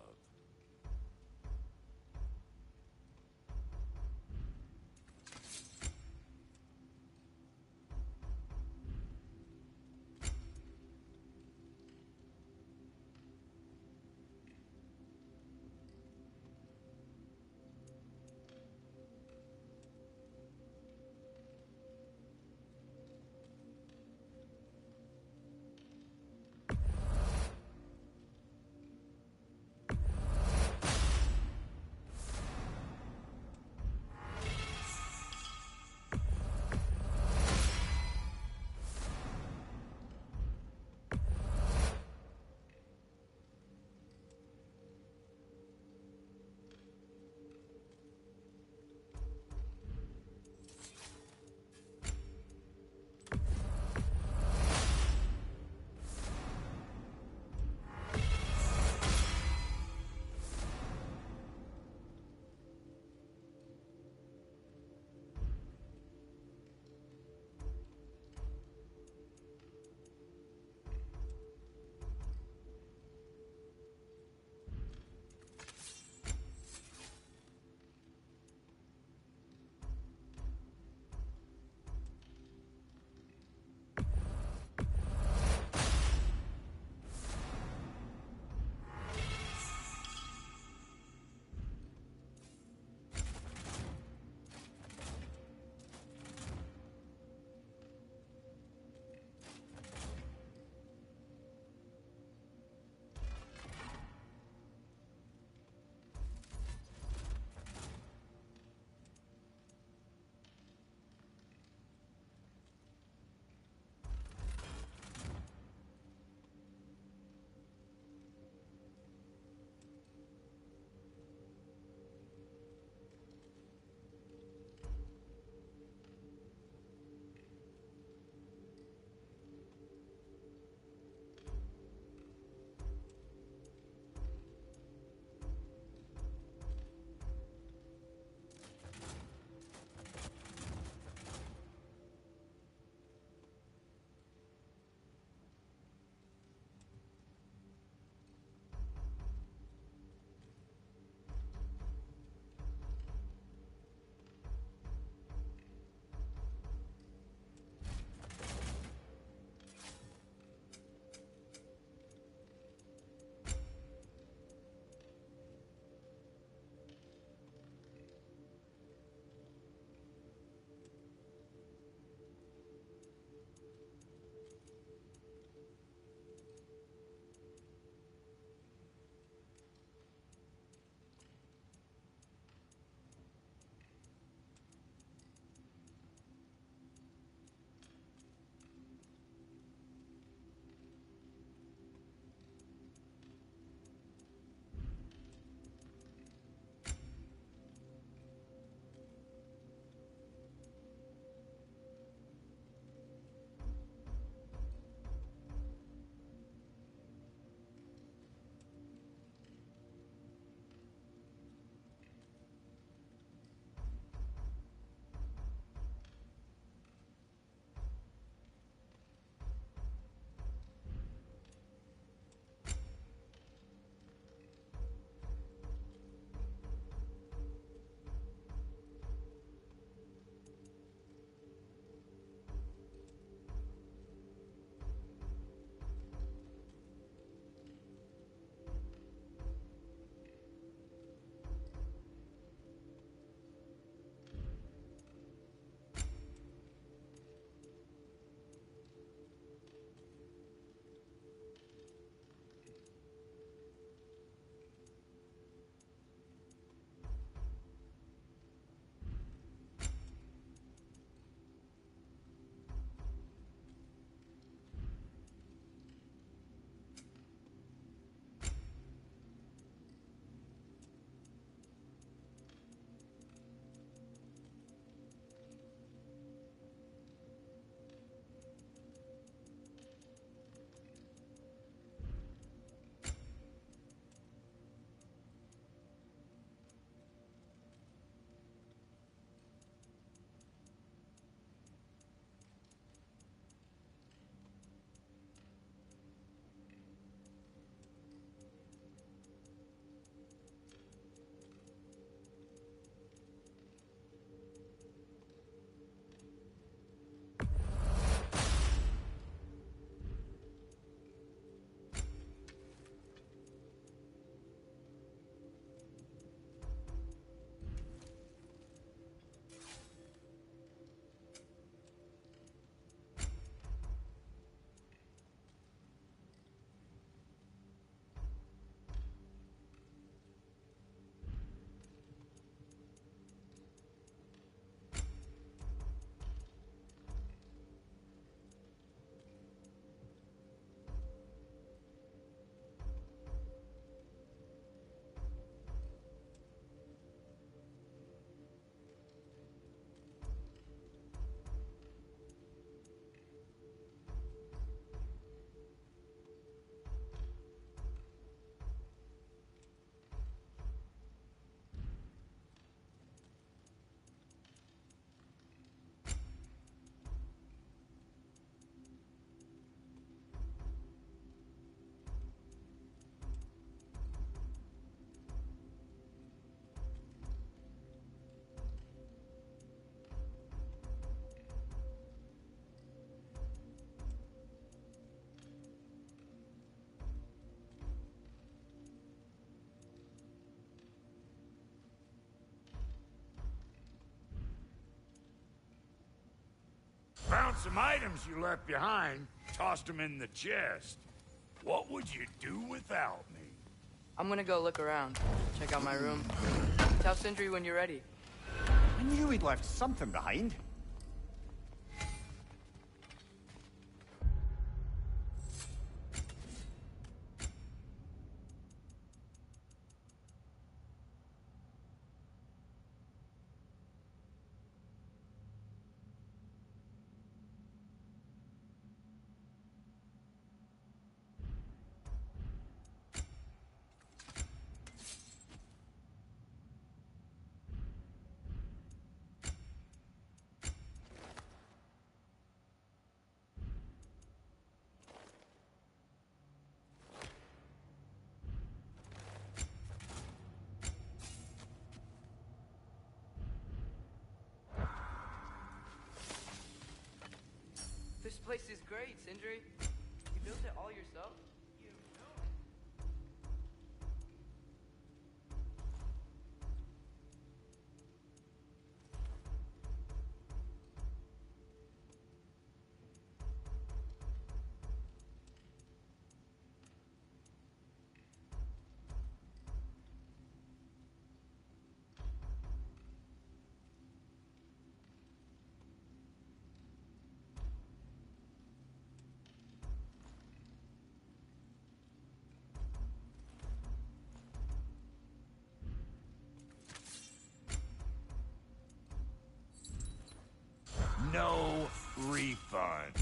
some items you left behind, tossed them in the chest. What would you do without me? I'm gonna go look around. Check out my room. Tell Sindri when you're ready. I knew he'd left something behind. This place is great, Sindri. You built it all yourself? No refund.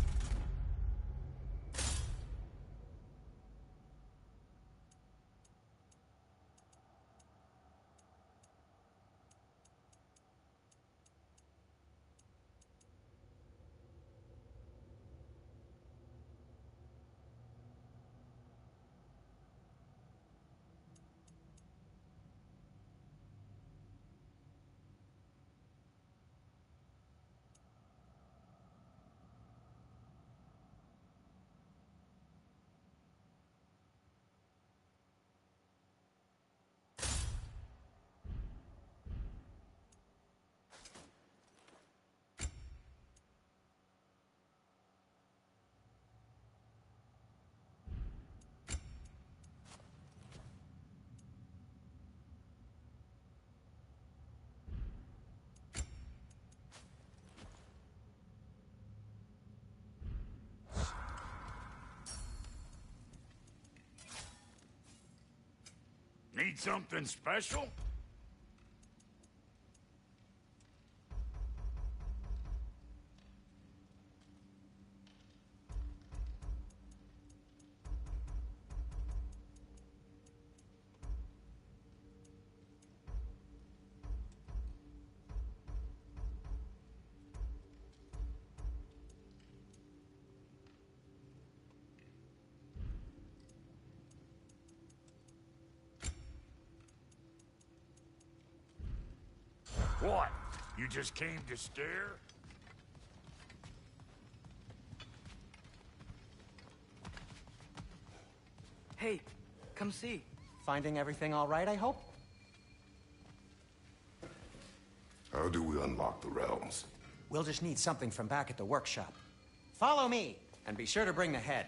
Need something special? What? You just came to stare? Hey, come see. Finding everything all right, I hope? How do we unlock the realms? We'll just need something from back at the workshop. Follow me, and be sure to bring the head.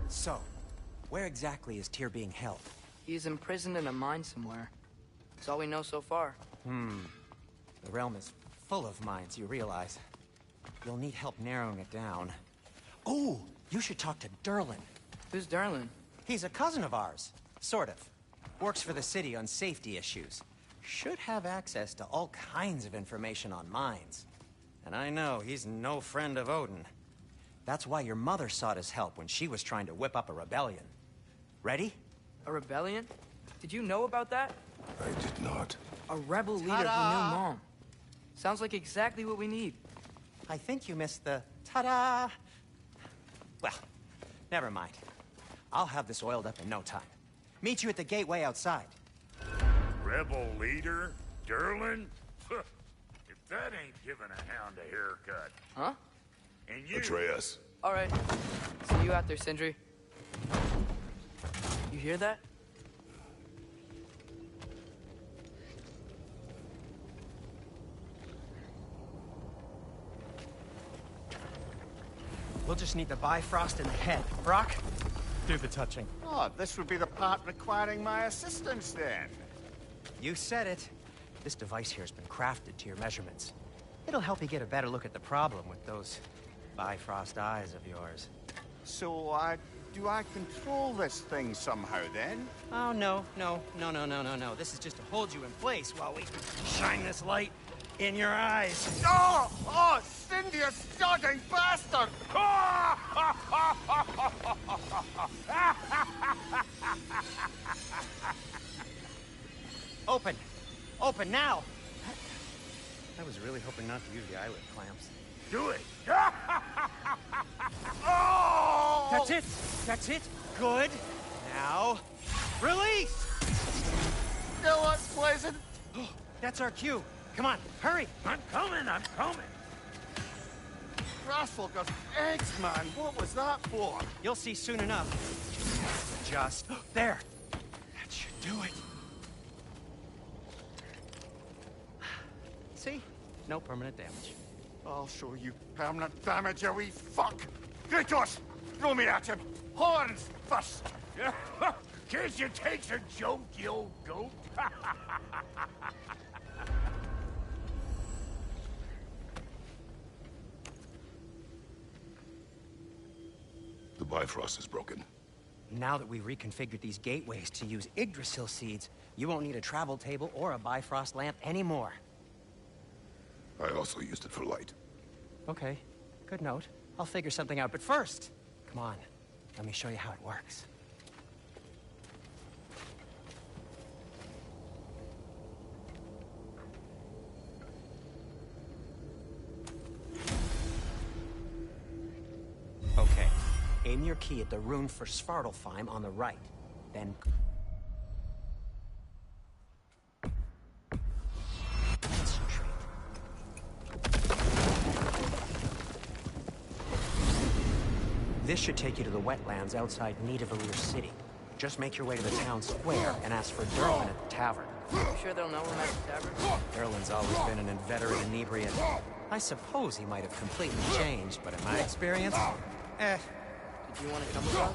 So, where exactly is Tyr being held? He's imprisoned in a mine somewhere. That's all we know so far. The realm is full of mines, you realize. You'll need help narrowing it down. Oh, you should talk to Derlin. Who's Derlin? He's a cousin of ours. Sort of. Works for the city on safety issues. Should have access to all kinds of information on mines. And I know he's no friend of Odin. That's why your mother sought his help when she was trying to whip up a rebellion. Ready? A rebellion? Did you know about that? I did not. A rebel leader who knew Mom. Sounds like exactly what we need. I think you missed the ta-da! Well, never mind. I'll have this oiled up in no time. Meet you at the gateway outside. Rebel leader? Derlin? If that ain't giving a hound a haircut. Huh? And you... Atreus. All right. See you out there, Sindri. You hear that? We'll just need the Bifrost in the head. Brock, do the touching. Oh, this would be the part requiring my assistance, then. You said it. This device here has been crafted to your measurements. It'll help you get a better look at the problem with those Bifrost eyes of yours. So, do I control this thing somehow, then? Oh, no. This is just to hold you in place while we shine this light in your eyes. Oh! Oh, Cindy, you sodding bastard! Open! Open now! I was really hoping not to use the eyelid clamps. Do it. Oh! That's it! That's it! Good! Now, release! Still unpleasant. That's our cue. Come on, hurry! I'm coming. Grassfalker's eggs, man. What was that for? You'll see soon enough. Just there. That should do it. See? No permanent damage. I'll show you permanent damage, you wee fuck! Kratos! Throw me at him! Horns first! Can't you take a joke, you old goat? The Bifrost is broken. Now that we've reconfigured these gateways to use Yggdrasil seeds, you won't need a travel table or a Bifrost lamp anymore. I also used it for light. Okay, good note. I'll figure something out, but first, come on, let me show you how it works. Okay, aim your key at the rune for Svartalfheim on the right, then... concentrate. This should take you to the wetlands outside Nidavellir City. Just make your way to the town square and ask for Derlin at the tavern. You sure they'll know him at the tavern? Derlin's always been an inveterate inebriate. I suppose he might have completely changed, but in my experience, Did you want to come with us?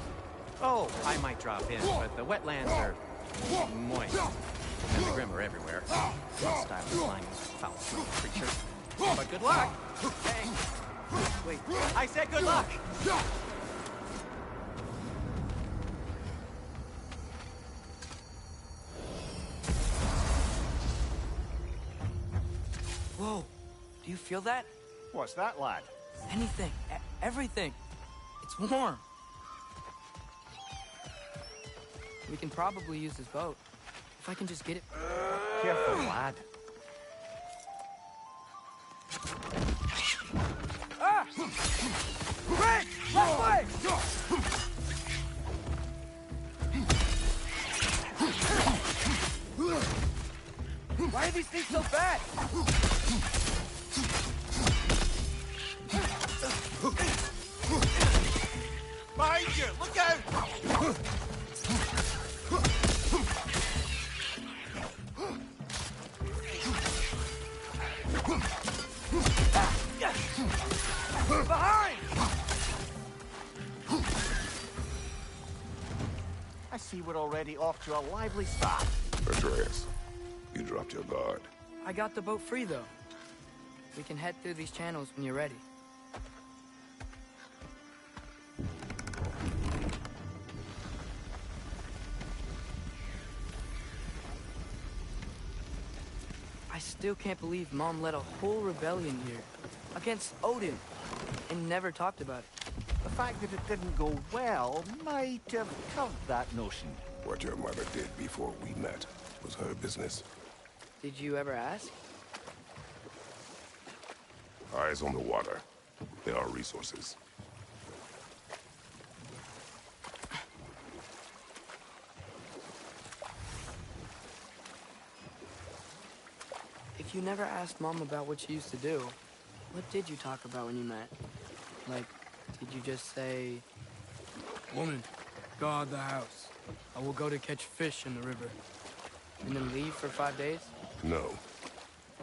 oh, I might drop in, but the wetlands are moist. And the Grim are everywhere. Style of slimy, foul-smelling creatures. But good luck! Hey! Wait, I said good luck! Whoa, do you feel that? What's that, lad? Anything, everything. It's warm. We can probably use this boat. If I can just get it... Careful, lad. Ah! Quick! Left way! Why are these things so bad? Behind you! Look out! Behind! I see we're already off to a lively start. Atreus, you dropped your guard. I got the boat free, though. We can head through these channels when you're ready. I still can't believe Mom led a whole rebellion here against Odin and never talked about it. The fact that it didn't go well might have covered that notion. What your mother did before we met was her business. Did you ever ask? Eyes on the water. There are resources. If you never asked Mom about what she used to do, what did you talk about when you met? Like, did you just say, "Woman, guard the house. I will go to catch fish in the river," and then leave for 5 days? No.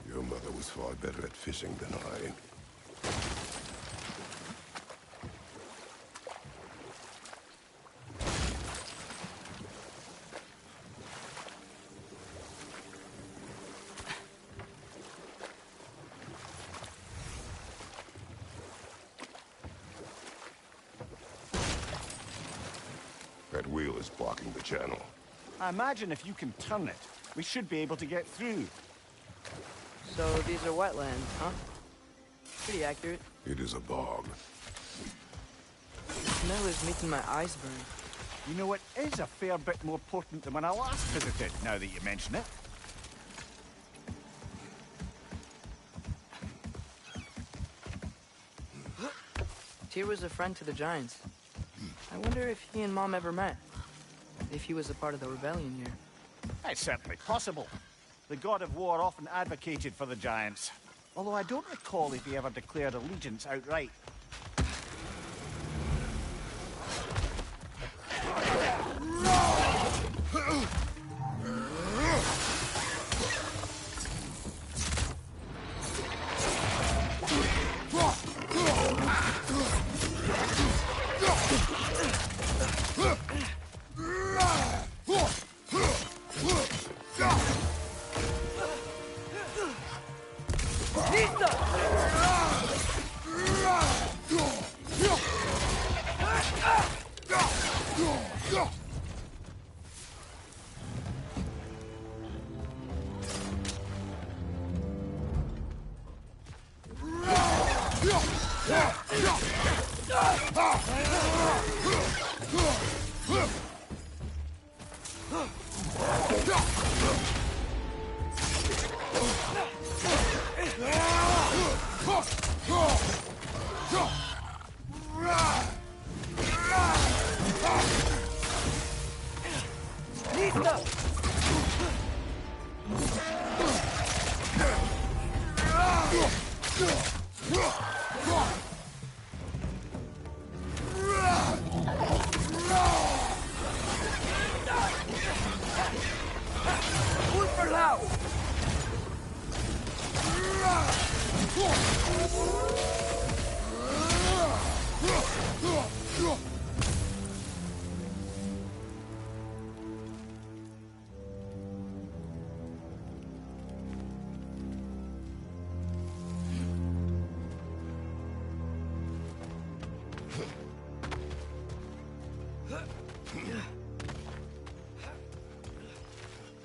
Your mother was far better at fishing than I. is blocking the channel. I imagine if you can turn it, we should be able to get through. So these are wetlands, huh? Pretty accurate. It is a bog. The smell is making my eyes burn. You know, it is a fair bit more potent than when I last visited, now that you mention it. Tyr was a friend to the Giants. I wonder if he and Mom ever met. If he was a part of the rebellion here. It's certainly possible. The god of war often advocated for the Giants. Although I don't recall if he ever declared allegiance outright.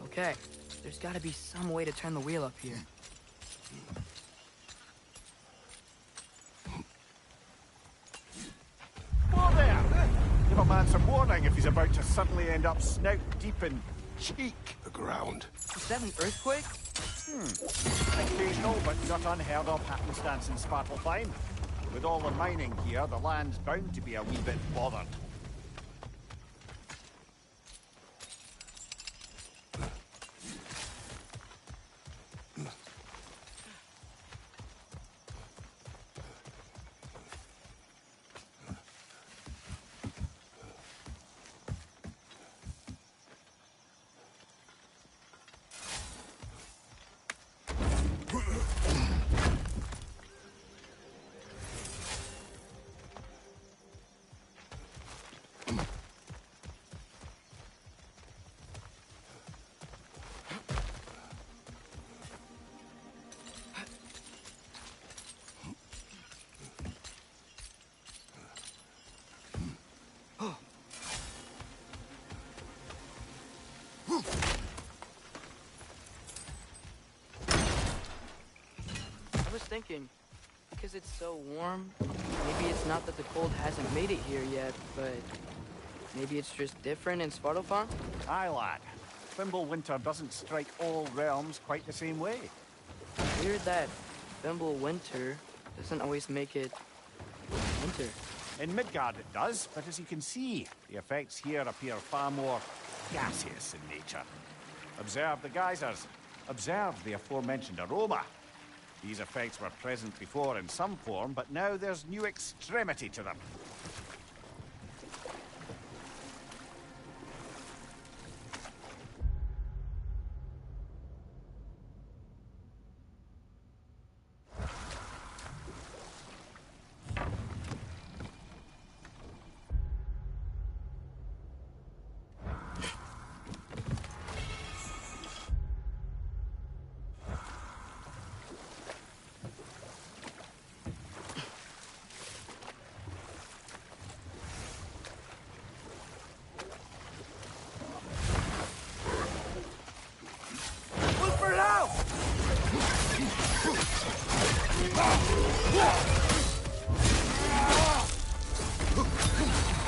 Okay, there's gotta be some way to turn the wheel up here. Whoa there! Give a man some warning if he's about to suddenly end up snout deep in cheek. The ground. Is that an earthquake? Occasional but not unheard of happenstance in Svartalfheim. With all the mining here, the land's bound to be a wee bit bothered. I was thinking, because it's so warm, maybe it's not that the cold hasn't made it here yet, but maybe it's just different in Svartalfheim? Aye, lad. Fimbulwinter doesn't strike all realms quite the same way. Weird that Fimbulwinter doesn't always make it winter. In Midgard it does, but as you can see, the effects here appear far more gaseous in nature. Observe the geysers. Observe the aforementioned aroma. These effects were present before in some form, but now there's new extremity to them.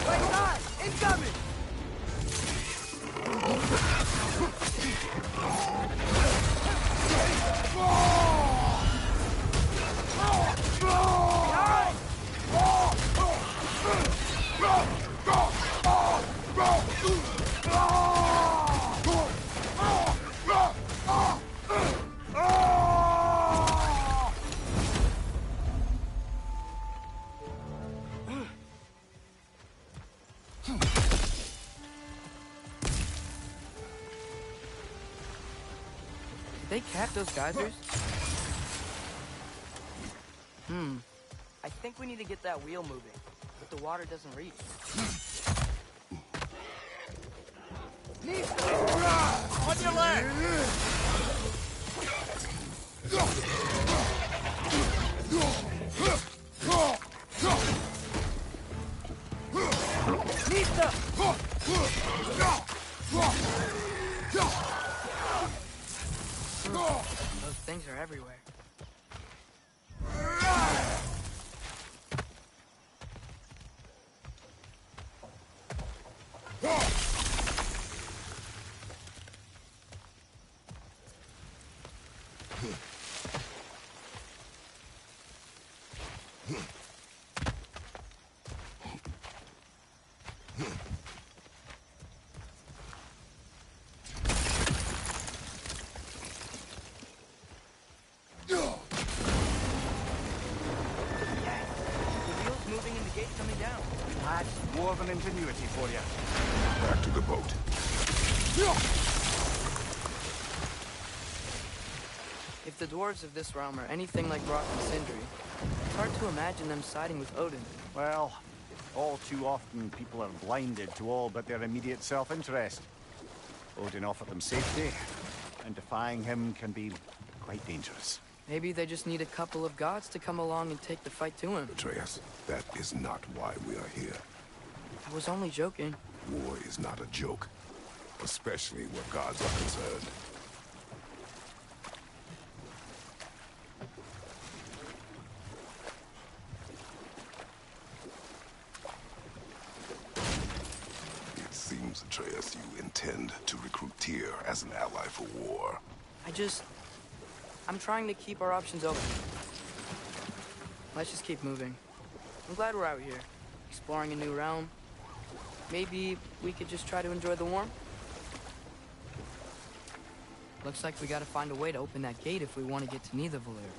Right side! Incoming! Did they cap those geysers? I think we need to get that wheel moving, but the water doesn't reach. On your leg! Those things are everywhere. Coming down. That's dwarven ingenuity for you. Back to the boat. If the dwarves of this realm are anything like Rock and Sindri, it's hard to imagine them siding with Odin. Well, all too often people are blinded to all but their immediate self-interest. Odin offered them safety, and defying him can be quite dangerous. Maybe they just need a couple of gods to come along and take the fight to him. Atreus, that is not why we are here. I was only joking. War is not a joke, especially where gods are concerned. It seems, Atreus, you intend to recruit Tyr as an ally for war. I'm trying to keep our options open. Let's just keep moving. I'm glad we're out here, exploring a new realm. Maybe we could just try to enjoy the warmth? Looks like we gotta find a way to open that gate if we want to get to Nidavellir.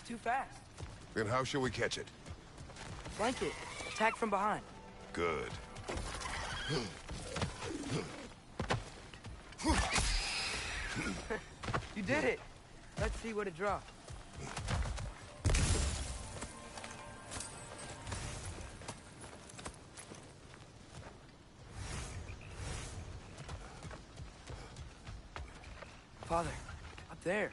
Too fast. Then how shall we catch it? Flank it. Attack from behind. Good. You did it. Let's see what it dropped. Father, up there.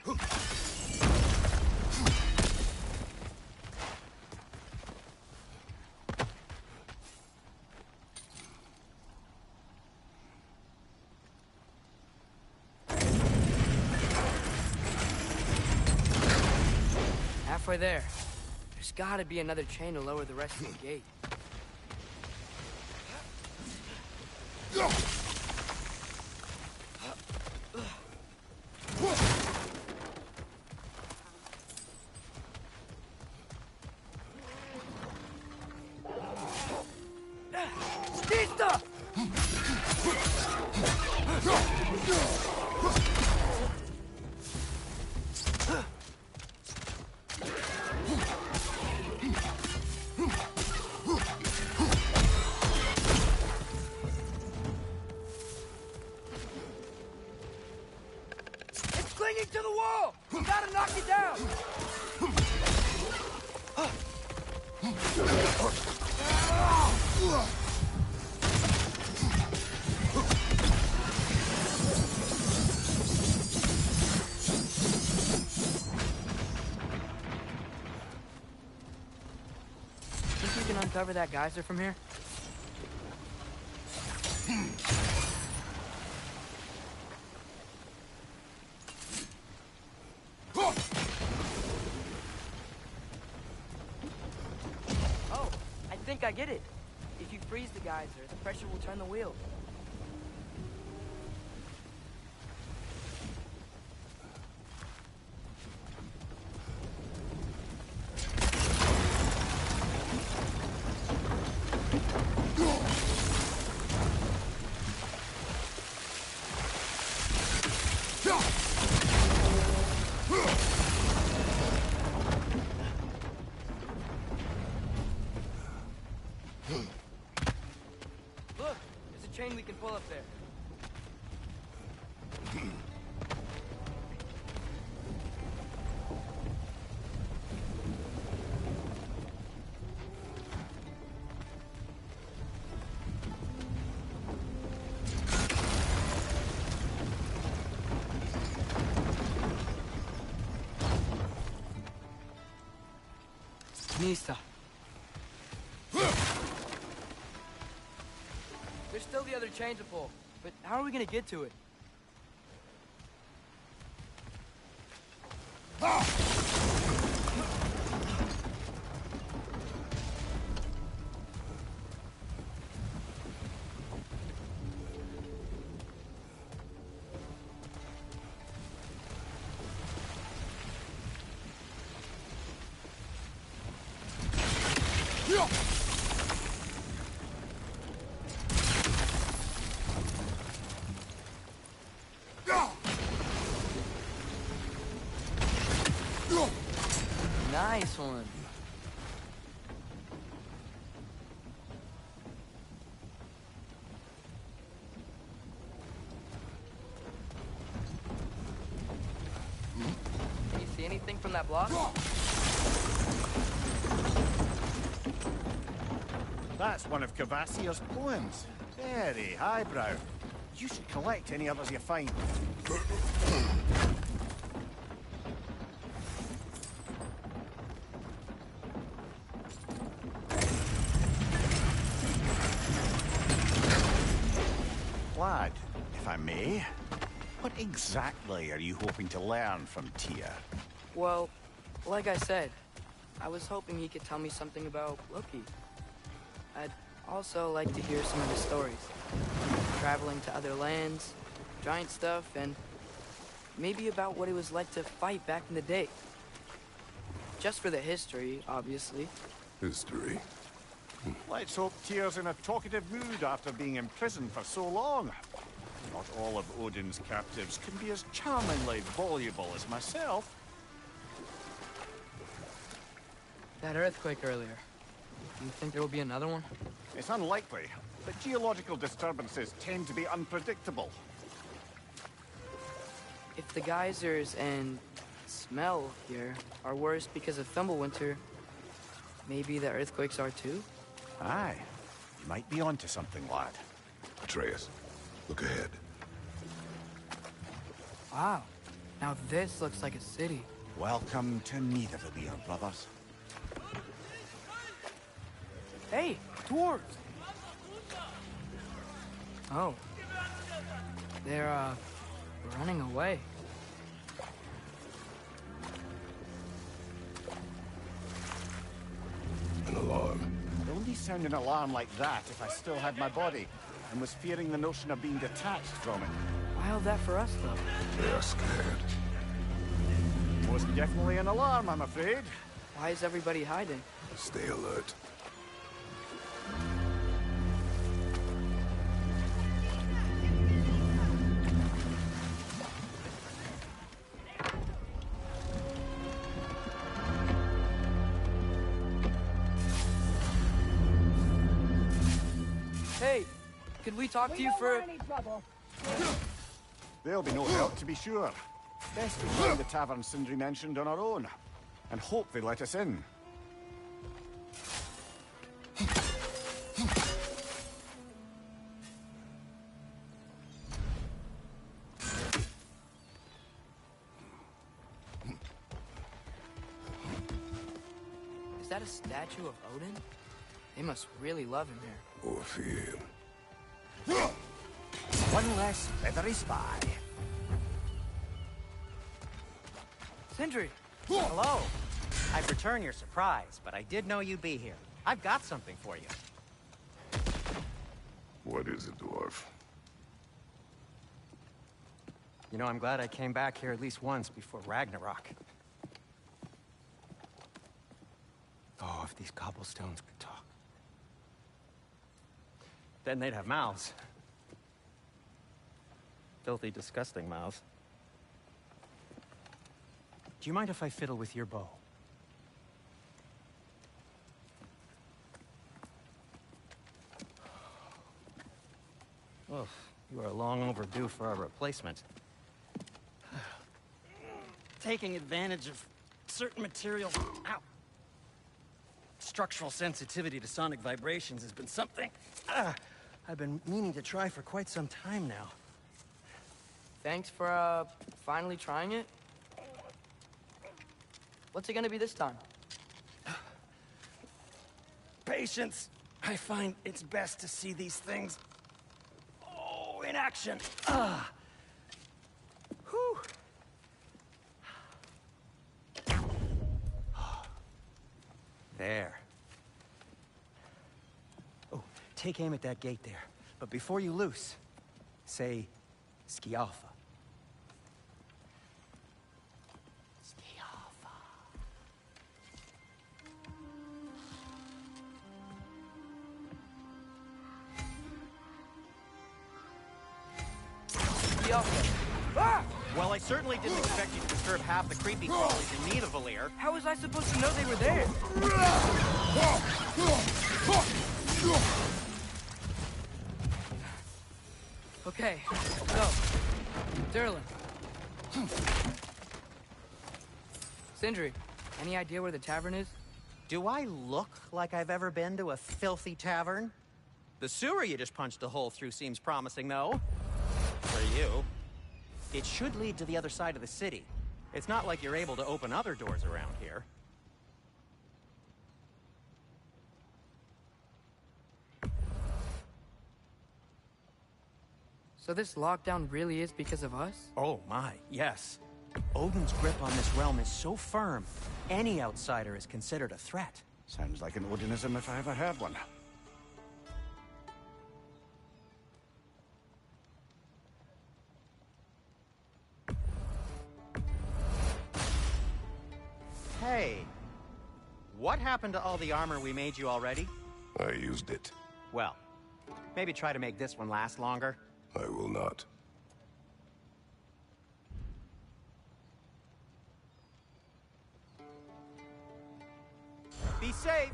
Halfway there. There's gotta be another chain to lower the rest of the gate. clinging to the wall! You gotta knock it down! Think you can uncover that geyser from here? Oh, I think I get it. If you freeze the geyser, the pressure will turn the wheel. Look, there's a chain we can pull up there. Nista. There's still the other chain to pull, but how are we gonna get to it? Nice one. Can you see anything from that block? That's one of Cavassier's poems. Very highbrow. You should collect any others you find. Lad, if I may, what exactly are you hoping to learn from Tyr? Well, like I said, I was hoping he could tell me something about Loki. I'd also like to hear some of his stories. Traveling to other lands, giant stuff, and maybe about what it was like to fight back in the day. Just for the history, obviously. History. Let's hope Tyr's in a talkative mood after being imprisoned for so long. Not all of Odin's captives can be as charmingly voluble as myself. That earthquake earlier. Do you think there will be another one? It's unlikely, but geological disturbances tend to be unpredictable. If the geysers and smell here are worse because of Fimbulwinter, maybe the earthquakes are too? Aye, you might be onto something, lad. Atreus, look ahead. Wow. Now this looks like a city. Welcome to Nidavellir, brothers. Hey, dwarves! Oh. They're, running away. An alarm. I'd only sound an alarm like that if I still had my body, and was fearing the notion of being detached from it. Wild that for us, though. They are scared. Most definitely an alarm, I'm afraid. Why is everybody hiding? Stay alert. Hey, could we talk to you for... There'll be no help, to be sure. Best we find the tavern Sindri mentioned on our own, and hope they let us in. Is that a statue of Odin? They must really love him here. Or fear him. One less feathery spy. Sindri! Hello. I'd return your surprise, but I did know you'd be here. I've got something for you. What is it, dwarf? You know, I'm glad I came back here at least once before Ragnarok. Oh, if these cobblestones could talk. Then they'd have mouths. Filthy, disgusting mouths. Do you mind if I fiddle with your bow? Oh, you are long overdue for a replacement. Taking advantage of certain materials. Ow! Structural sensitivity to sonic vibrations has been something I've been meaning to try for quite some time now. Thanks for, finally trying it. What's it gonna be this time? Patience. I find it's best to see these things, in action. Whew. There. Oh, take aim at that gate there. But before you loose, say, Skialfa. Skialfa. Ah! Well, I certainly didn't expect you to disturb half the creepy crawlies in need of Valir. How was I supposed to know they were there? Okay, so, Durlin. Sindri, any idea where the tavern is? Do I look like I've ever been to a filthy tavern? The sewer you just punched a hole through seems promising, though. For you. It should lead to the other side of the city. It's not like you're able to open other doors around here. So this lockdown really is because of us? Oh my, yes. Odin's grip on this realm is so firm, any outsider is considered a threat. Sounds like an Odinism if I ever heard one. Hey, what happened to all the armor we made you already? I used it. Well, maybe try to make this one last longer. I will not. Be safe!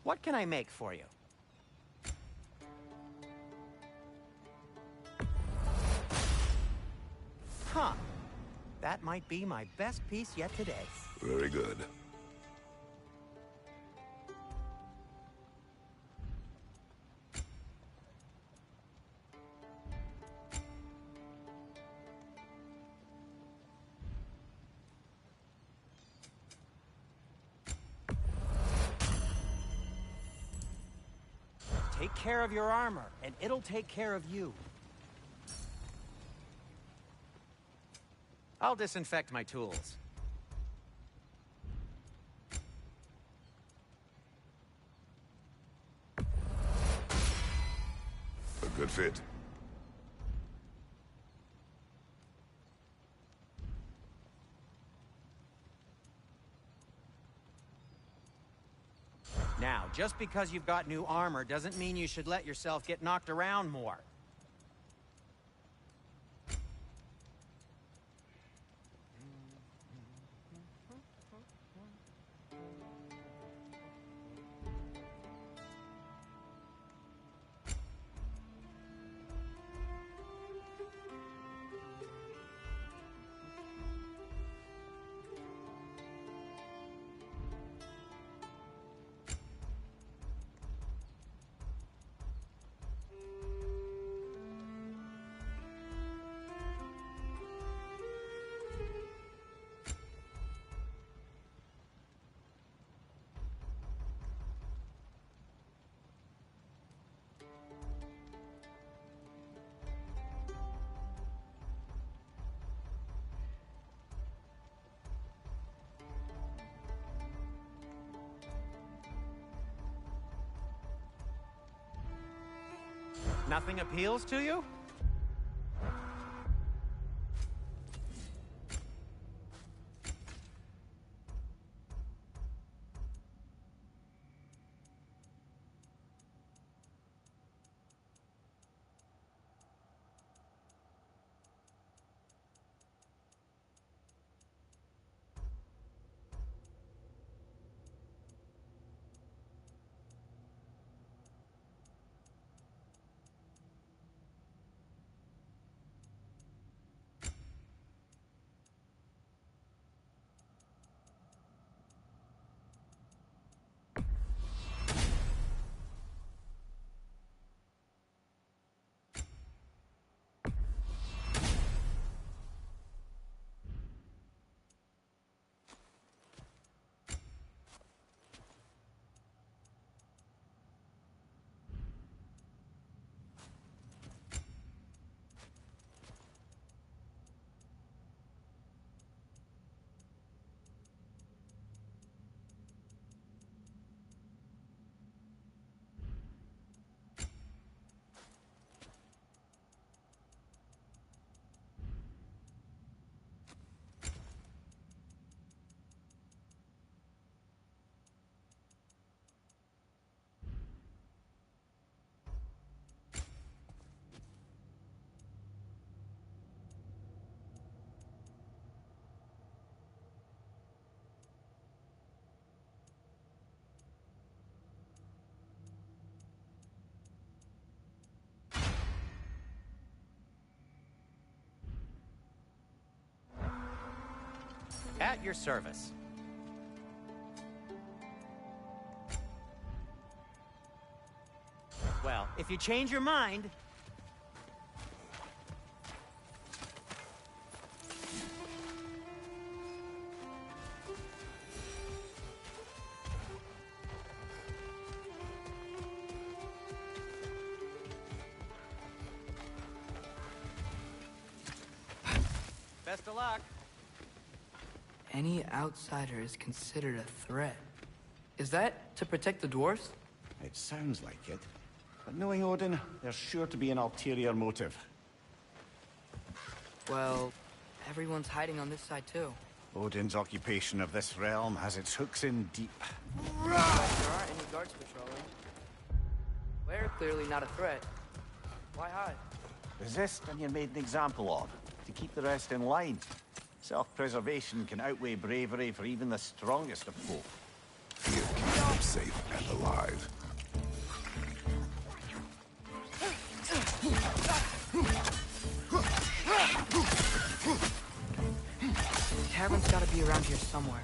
What can I make for you? Huh. That might be my best piece yet today. Very good. Take care of your armor, and it'll take care of you. I'll disinfect my tools. A good fit. Now, just because you've got new armor doesn't mean you should let yourself get knocked around more. Nothing appeals to you? At your service. Well, if you change your mind... Best of luck. Any outsider is considered a threat. Is that to protect the dwarves? It sounds like it. But knowing Odin, there's sure to be an ulterior motive. Well, everyone's hiding on this side too. Odin's occupation of this realm has its hooks in deep. There aren't any guards patrolling. We're clearly not a threat. Why hide? Resist and you're made an example of, to keep the rest in line. Self-preservation can outweigh bravery for even the strongest of folk. Fear keeps them safe and alive. The tavern's gotta be around here somewhere.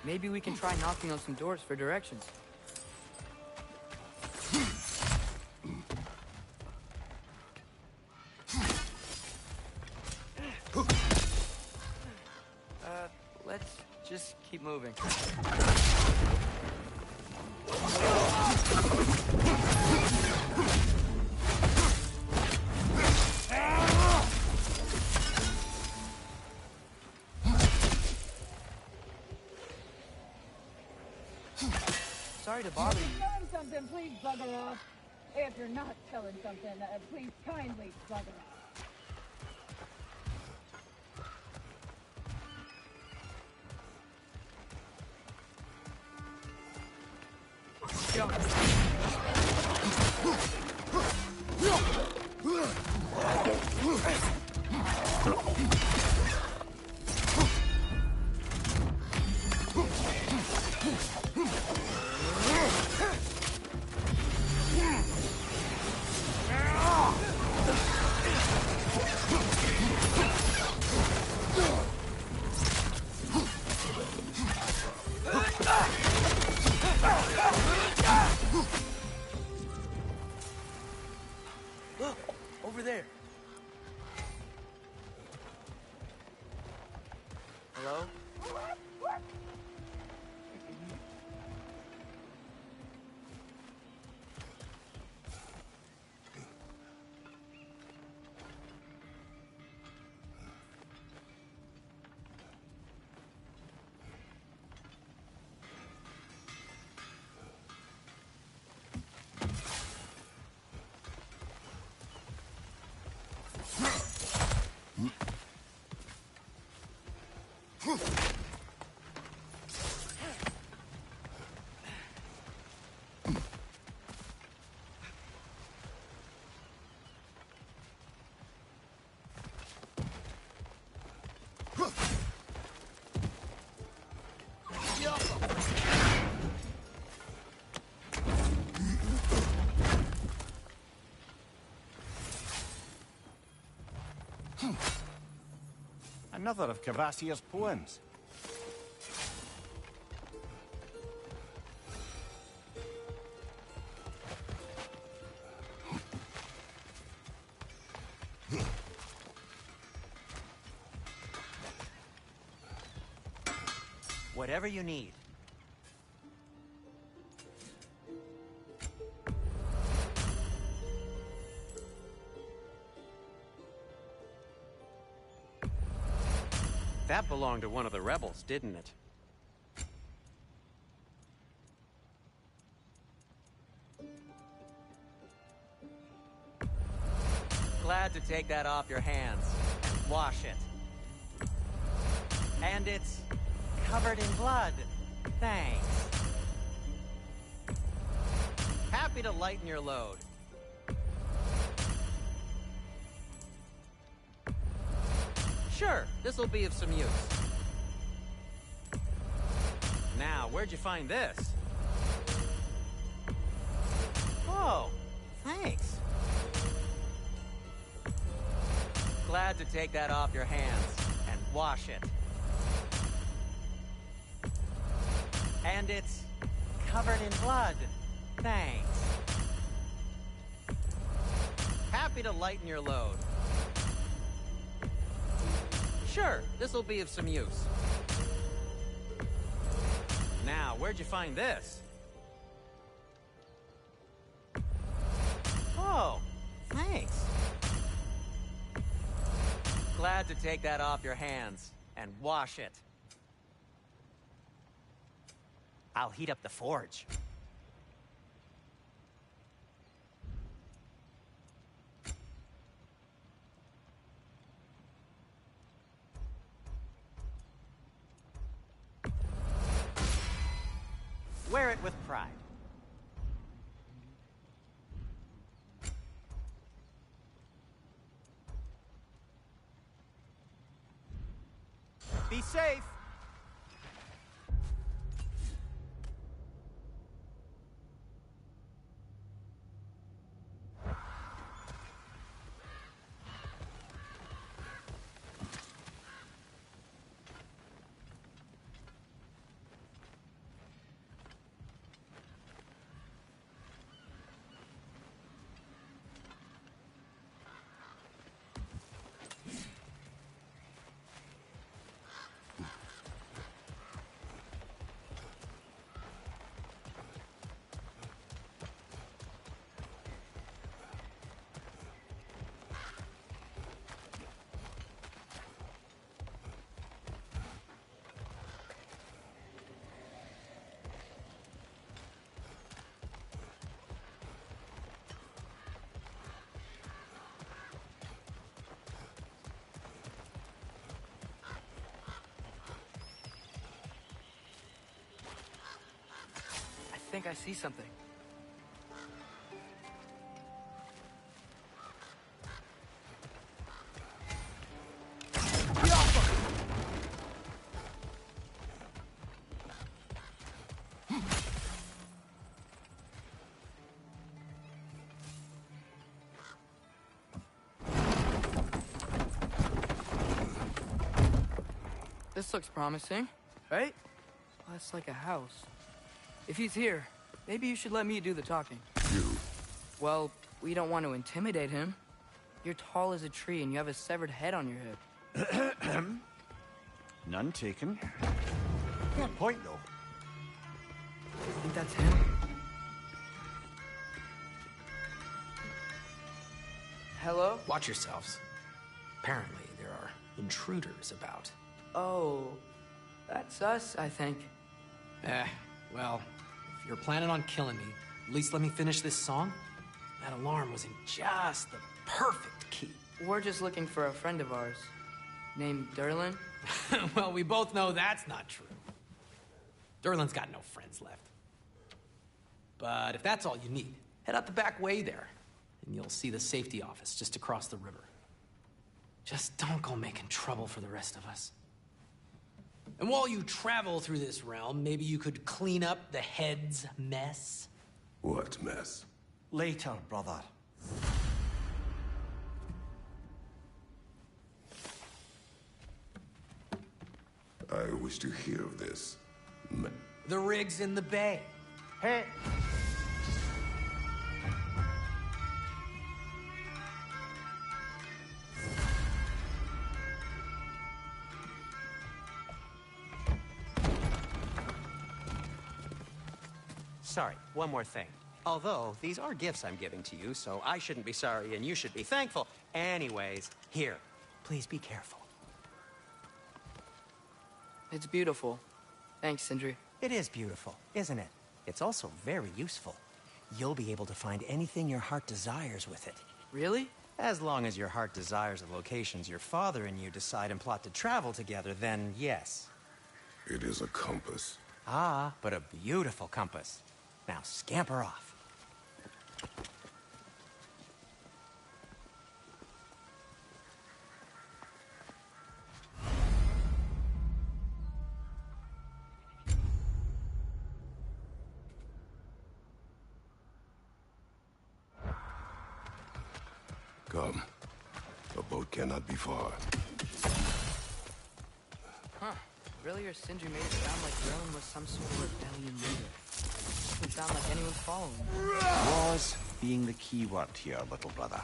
Maybe we can try knocking on some doors for directions. Let's just keep moving. sorry to bother If you. you're telling something, please bugger off. If you're not telling something, please kindly bugger off. Look, over there. Hello? Another of Cavassier's poems. Whatever you need. That belonged to one of the rebels, didn't it? Glad to take that off your hands and wash it. And it's covered in blood. Thanks. Happy to lighten your load. Sure, this'll be of some use. Now, where'd you find this? Oh, thanks. Glad to take that off your hands and wash it. And it's covered in blood. Thanks. Happy to lighten your load. Sure, this'll be of some use. Now, where'd you find this? Oh, thanks. Glad to take that off your hands and wash it. I'll heat up the forge. Wear it with pride. Be safe. think I see something. This looks promising, right? Well, that's like a house. If he's here, maybe you should let me do the talking. You? Well, we don't want to intimidate him. You're tall as a tree and you have a severed head on your head. None taken. Fair point, though. I think that's him. Hello? Watch yourselves. Apparently, there are intruders about. Oh, that's us, I think. Well, if you're planning on killing me, at least let me finish this song. That alarm was in just the perfect key. We're just looking for a friend of ours, named Durlin. Well, we both know that's not true. Durlin's got no friends left. But if that's all you need, head out the back way there, and you'll see the safety office just across the river. Just don't go making trouble for the rest of us. And while you travel through this realm, maybe you could clean up the head's mess? What mess? Later, brother. I wish to hear of this. The rig's in the bay. Hey! Sorry, one more thing. Although, these are gifts I'm giving to you, so I shouldn't be sorry and you should be thankful. Anyways, here, please be careful. It's beautiful. Thanks, Sindri. It is beautiful, isn't it? It's also very useful. You'll be able to find anything your heart desires with it. Really? As long as your heart desires the locations your father and you decide and plot to travel together, then yes. It is a compass. Ah, but a beautiful compass. Now scamper off. Come. The boat cannot be far. Huh. Really, or Sindri made it sound like Rowan was some sort of rebellion leader. Doesn't sound like anyone's following him. Was being the key word here, little brother.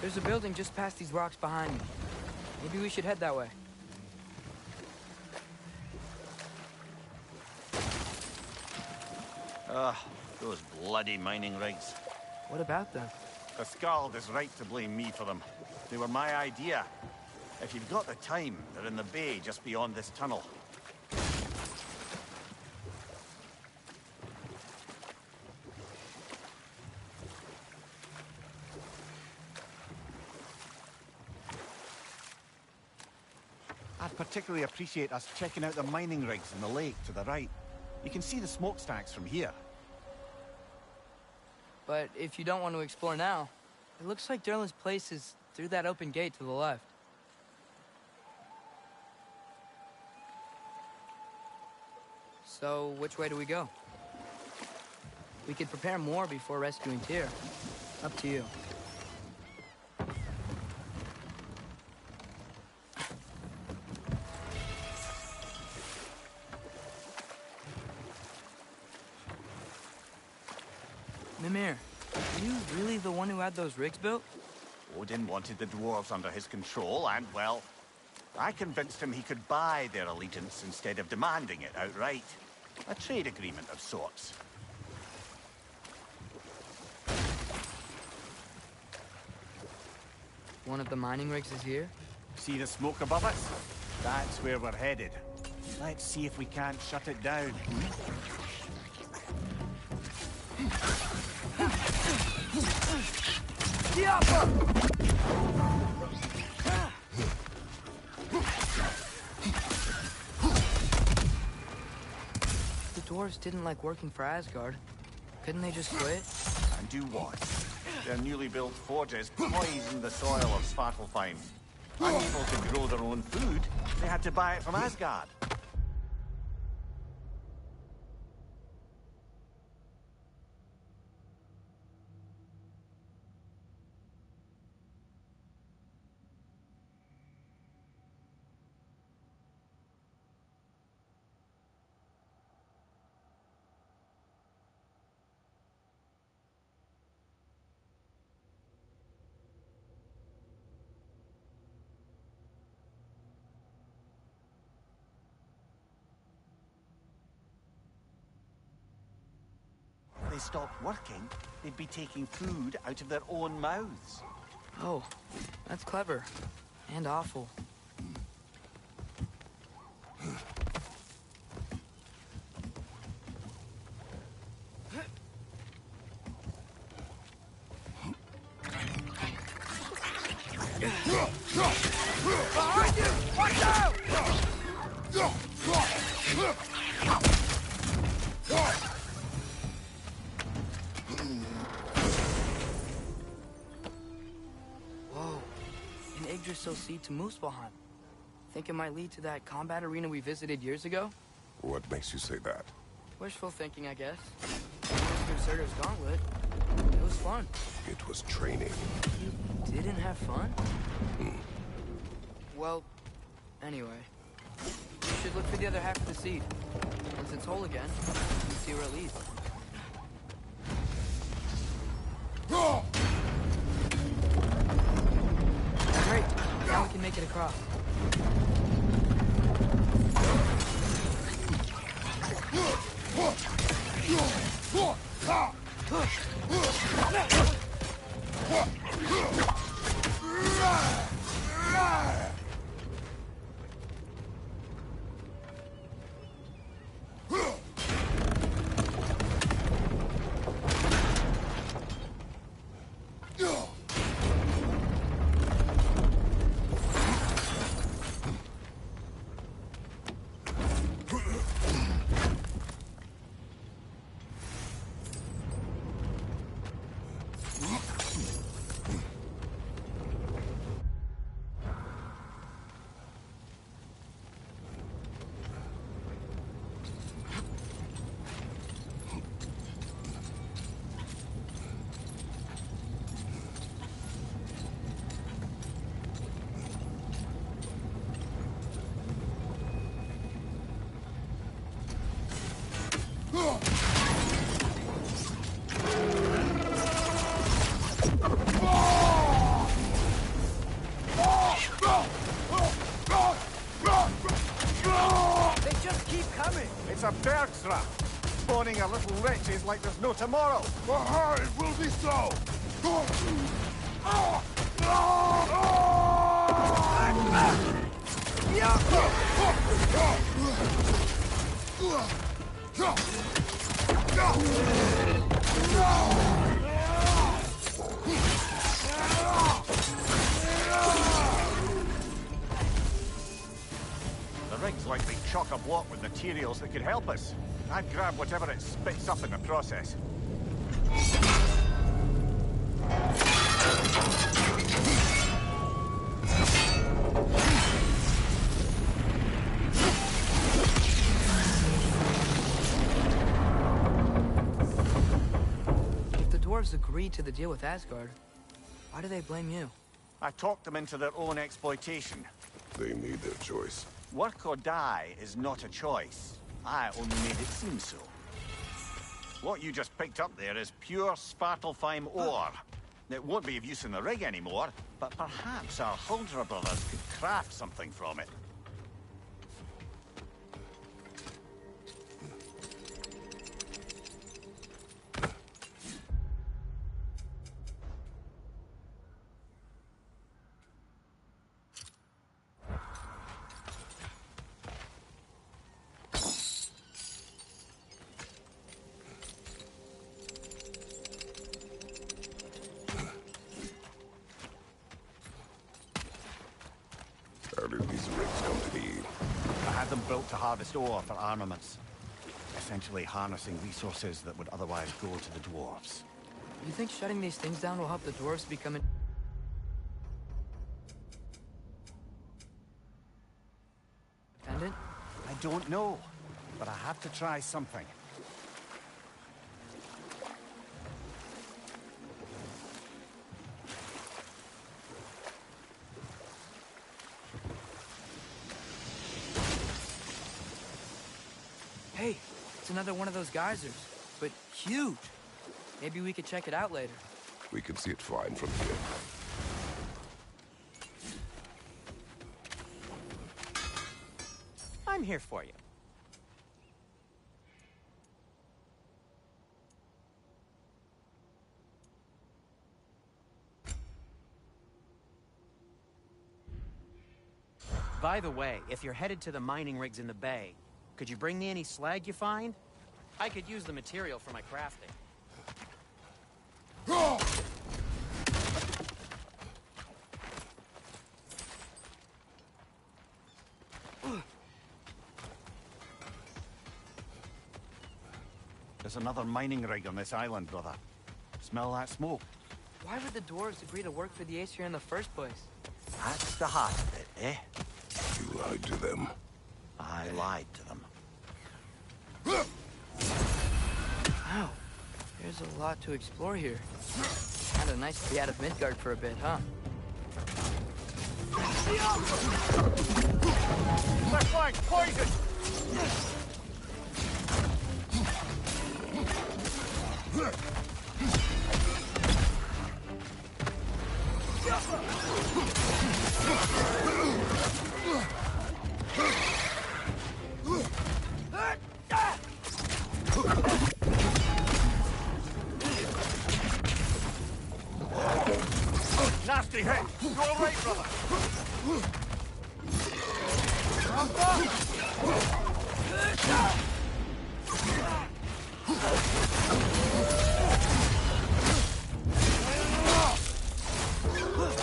There's a building just past these rocks behind me. Maybe we should head that way. Those bloody mining rigs. What about them? The Skald is right to blame me for them. They were my idea. If you've got the time, they're in the bay just beyond this tunnel. I'd particularly appreciate us checking out the mining rigs in the lake to the right. You can see the smokestacks from here. But if you don't want to explore now, it looks like Durlin's place is through that open gate to the left. So, which way do we go? We could prepare more before rescuing Tyr. Up to you. Mimir, are you really the one who had those rigs built? Odin wanted the dwarves under his control, and, well, I convinced him he could buy their allegiance instead of demanding it outright. A trade agreement of sorts. One of the mining rigs is here? See the smoke above us? That's where we're headed. Let's see if we can't shut it down. The dwarves didn't like working for Asgard. Couldn't they just quit? And do what? Their newly built forges poisoned the soil of Svartalfheim. Unable to grow their own food, they had to buy it from Asgard. If they stopped working, they'd be taking food out of their own mouths. Oh, that's clever. And awful. Behind you! Watch out! Whoa. An Yggdrasil seed to Muspelheim. Think it might lead to that combat arena we visited years ago? What makes you say that? Wishful thinking, I guess. Crusader's Gauntlet. It was fun. It was training. You didn't have fun? Well, anyway. You should look for the other half of the seed. Once it's whole again, you can see where it leads. Great. Now we can make it across. It's a bergstrap, spawning our little wretches like there's no tomorrow. For her, it will be so! The rig's likely chock-a-block with materials that could help us. I'd grab whatever it spits up in the process. If the dwarves agreed to the deal with Asgard, why do they blame you? I talked them into their own exploitation. They made their choice. Work or die is not a choice. I only made it seem so. What you just picked up there is pure Svartalfheim ore. It won't be of use in the rig anymore, but perhaps our Huldra brothers could craft something from it. them built to harvest ore for armaments. Essentially harnessing resources that would otherwise go to the dwarves. You think shutting these things down will help the dwarves become independent? I don't know, but I have to try something. Hey, it's another one of those geysers, but huge. Maybe we could check it out later. We can see it fine from here. I'm here for you. By the way, if you're headed to the mining rigs in the bay, could you bring me any slag you find? I could use the material for my crafting. There's another mining rig on this island, brother. Smell that smoke? Why would the dwarves agree to work for the Aesir in the first place? That's the heart of it, eh? You lied to them. I lied to them. Wow, there's a lot to explore here. Kinda nice to be out of Midgard for a bit, huh? Left flank, poison! Nasty hit! You all right, brother?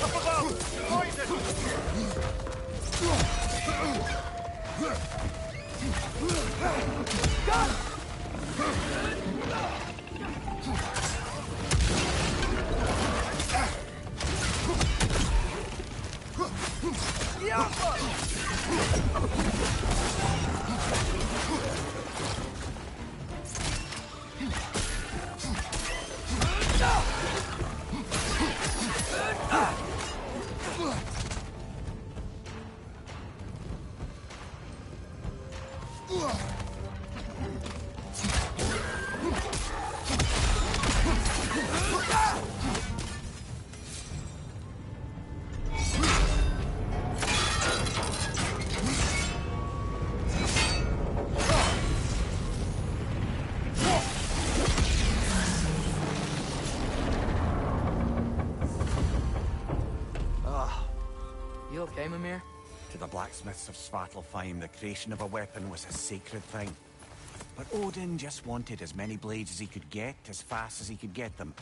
Up above! Poison! You okay, Mimir? To the blacksmiths of Svartalfheim, the creation of a weapon was a sacred thing. But Odin just wanted as many blades as he could get, as fast as he could get them.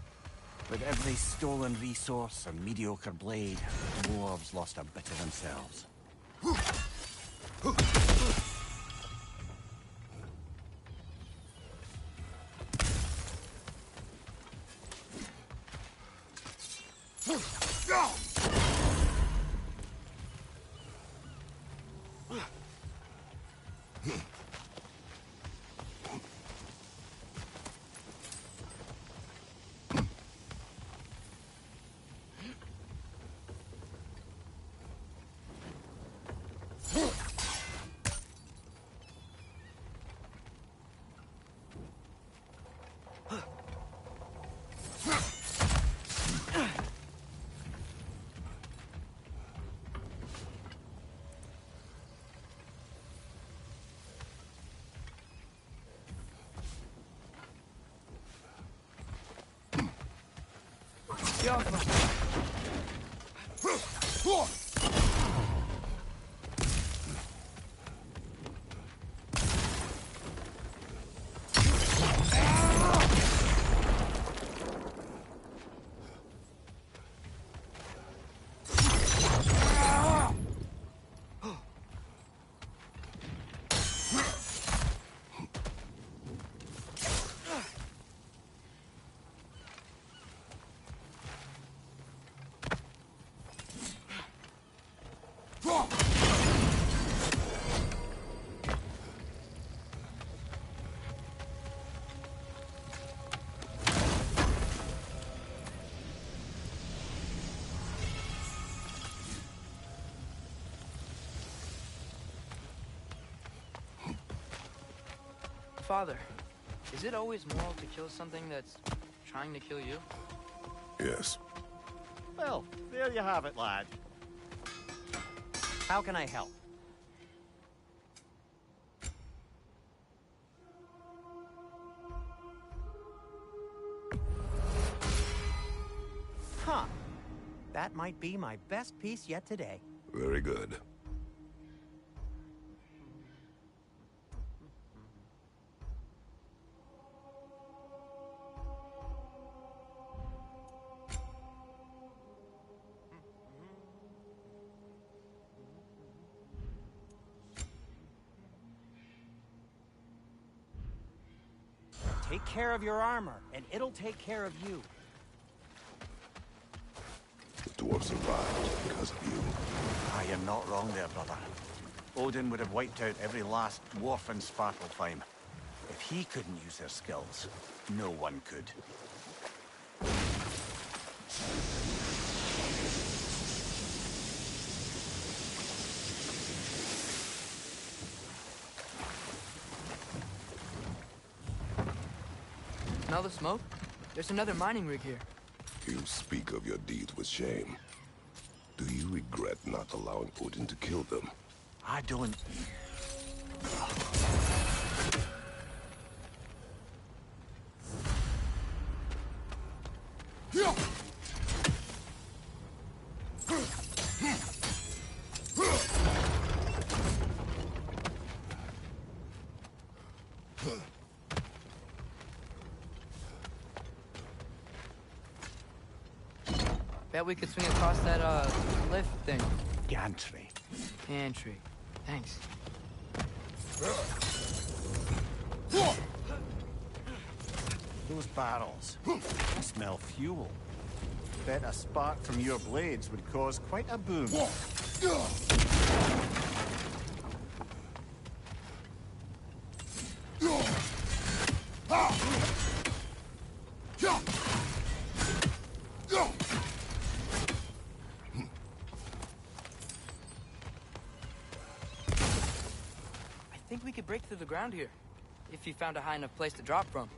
With every stolen resource and mediocre blade, the dwarves lost a bit of themselves. Father, is it always moral to kill something that's trying to kill you? Yes. Well, there you have it, lad. How can I help? Huh. That might be my best piece yet today. Very good. Take care of your armor, and it'll take care of you. The dwarf survived because of you. I am not wrong there, brother. Odin would have wiped out every last dwarf in Svartalfheim. If he couldn't use their skills, no one could. Smell the smoke? There's another mining rig here. You speak of your deeds with shame. Do you regret not allowing Odin to kill them? I don't... Bet we could swing across that, lift thing. Gantry. Gantry. Thanks. Those barrels smell fuel. Bet a spark from your blades would cause quite a boom. I think we could break through the ground here, if you found a high enough place to drop from.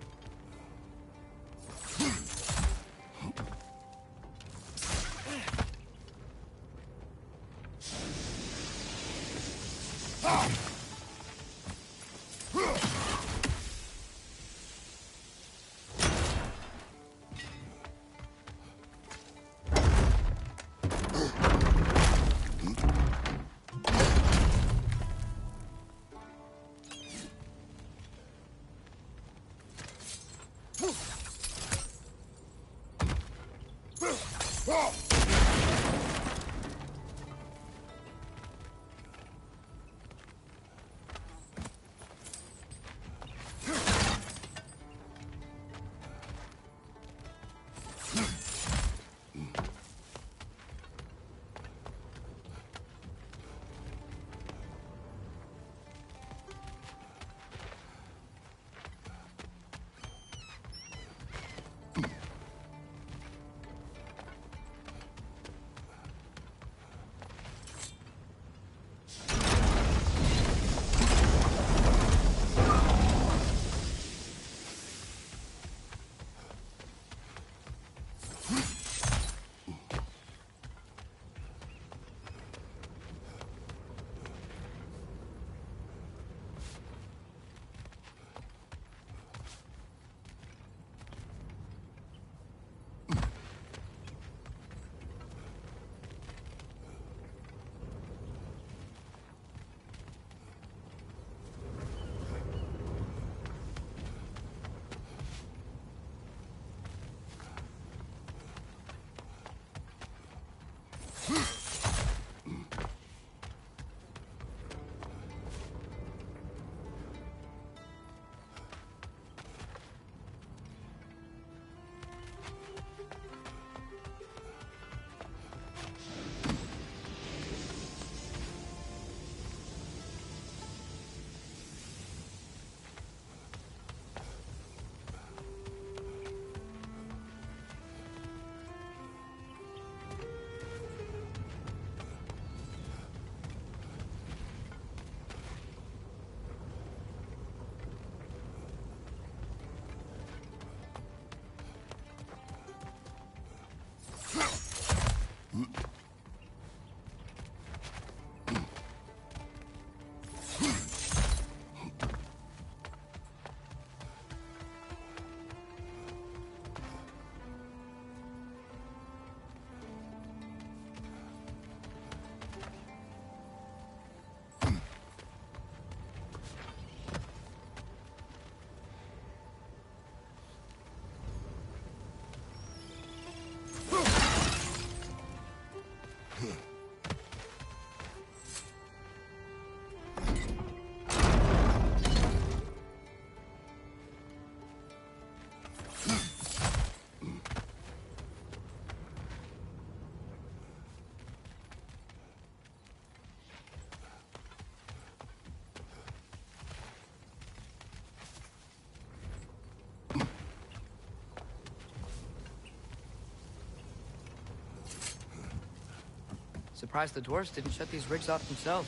surprised the dwarves didn't shut these rigs off themselves.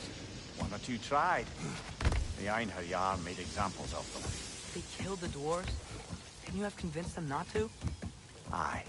One or two tried. The Einherjar made examples of them. They killed the dwarves? Can you have convinced them not to? Aye.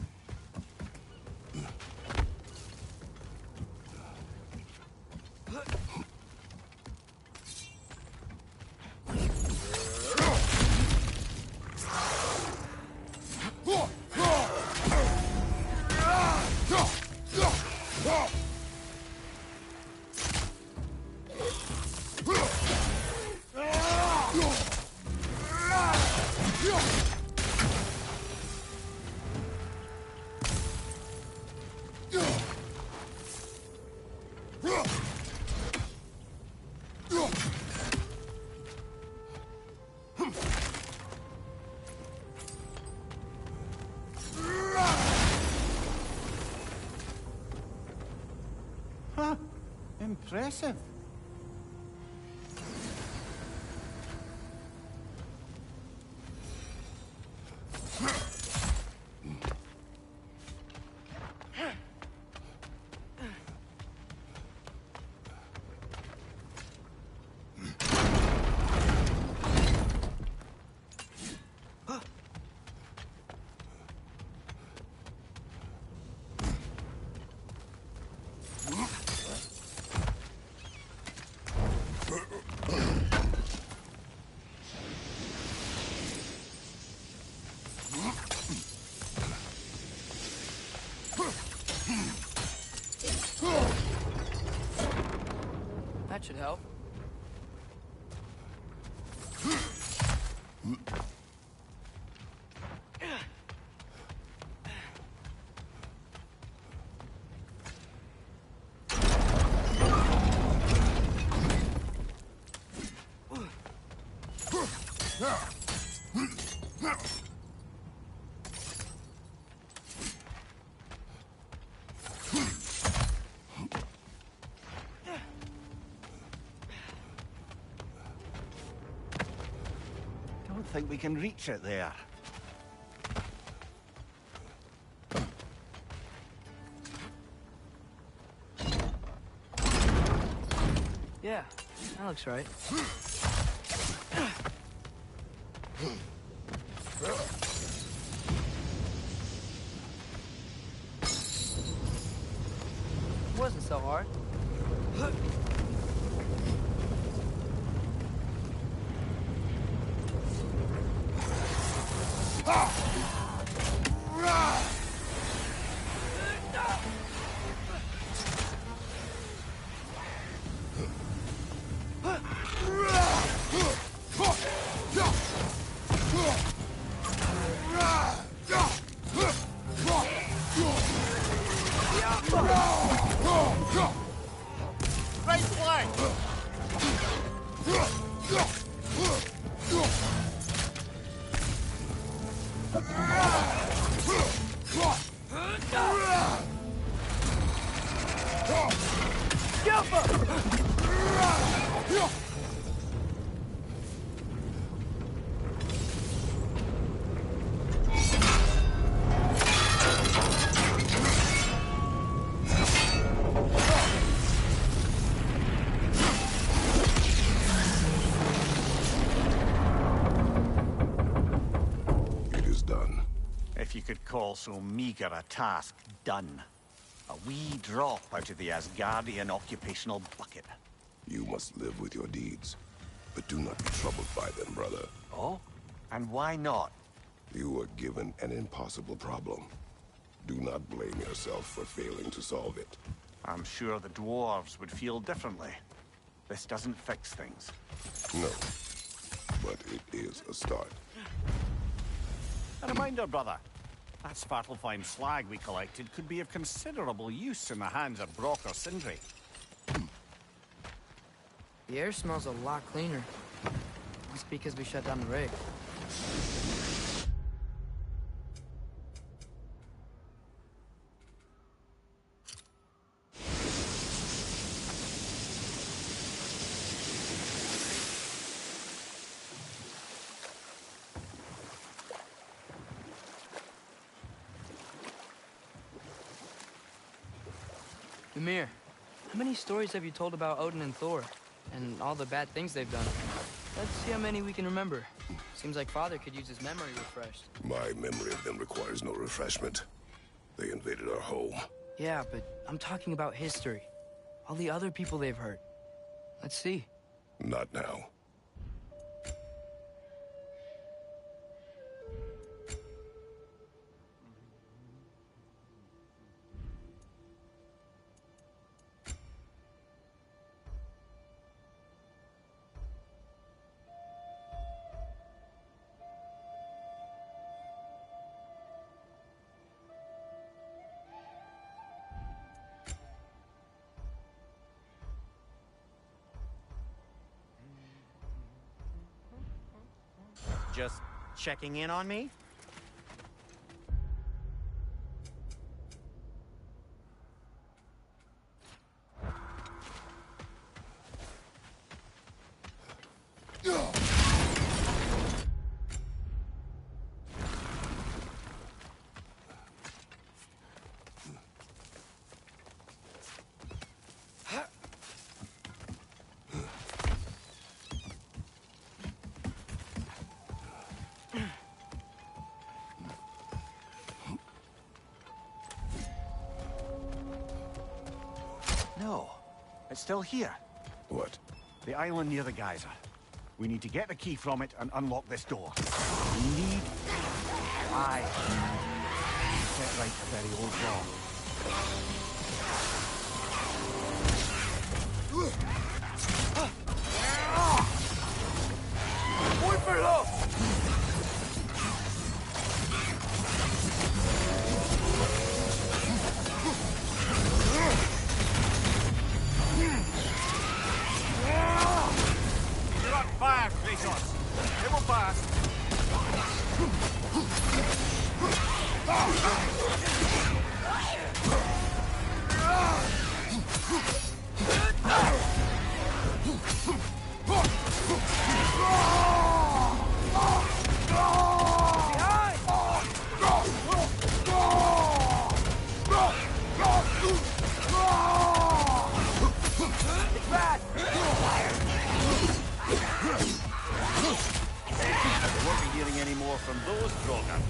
Huh. Impressive. That should help. Don't think we can reach it there. Yeah, that looks right. Wasn't so hard. Right flank! It is done. If you could call so meager a task done. A wee drop out of the Asgardian occupational bucket. You must live with your deeds, but do not be troubled by them, brother. Oh? And why not? You were given an impossible problem. Do not blame yourself for failing to solve it. I'm sure the dwarves would feel differently. This doesn't fix things. No, but it is a start. A reminder, brother. That Svartalfheim slag we collected could be of considerable use in the hands of Brock or Sindri. The air smells a lot cleaner. Must be because we shut down the rig. Ymir, How many stories have you told about Odin and Thor? And all the bad things they've done? Let's see how many we can remember. Seems like Father could use his memory refreshed. My memory of them requires no refreshment. They invaded our home. Yeah, but I'm talking about history. All the other people they've hurt. Let's see. Not now. Just checking in on me? No, it's still here. What? The island near the geyser. We need to get the key from it and unlock this door. We need... Aye. Set right a very old law. You're on fire, Kratos. It will pass. We won't be hearing any more from those Drogon.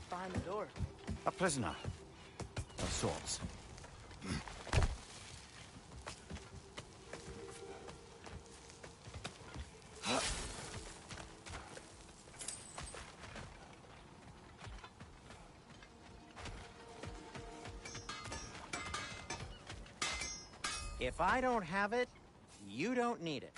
Behind the door. A prisoner. Of sorts. If I don't have it, you don't need it.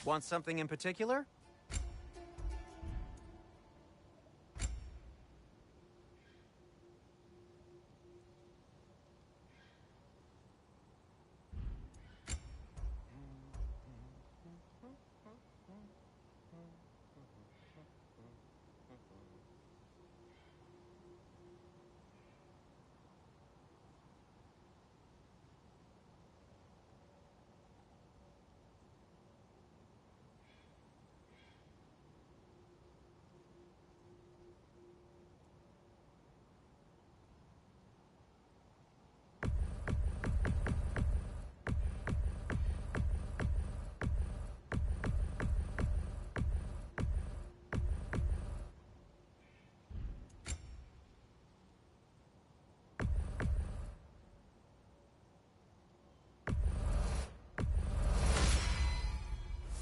Want something in particular?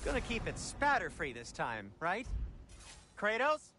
Gonna keep it spatter-free this time, right? Kratos?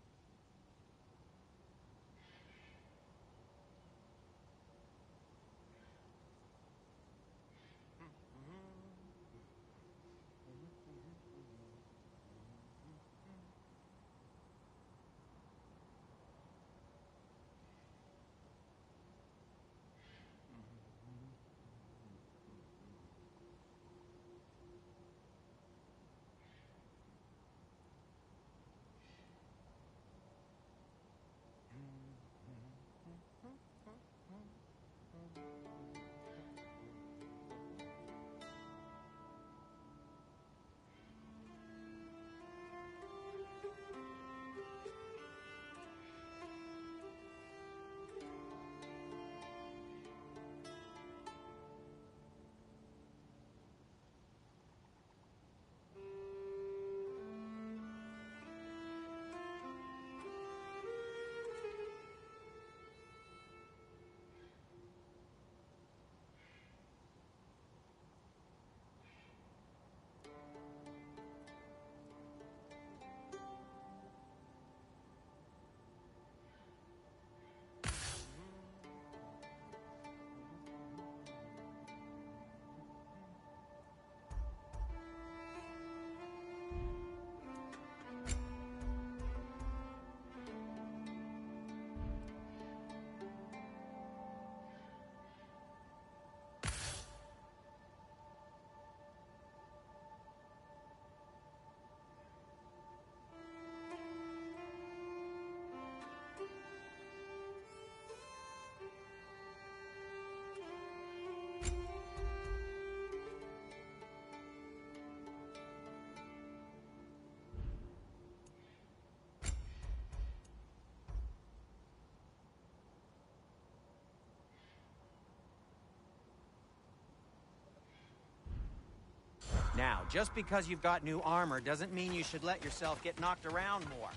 Now, just because you've got new armor doesn't mean you should let yourself get knocked around more.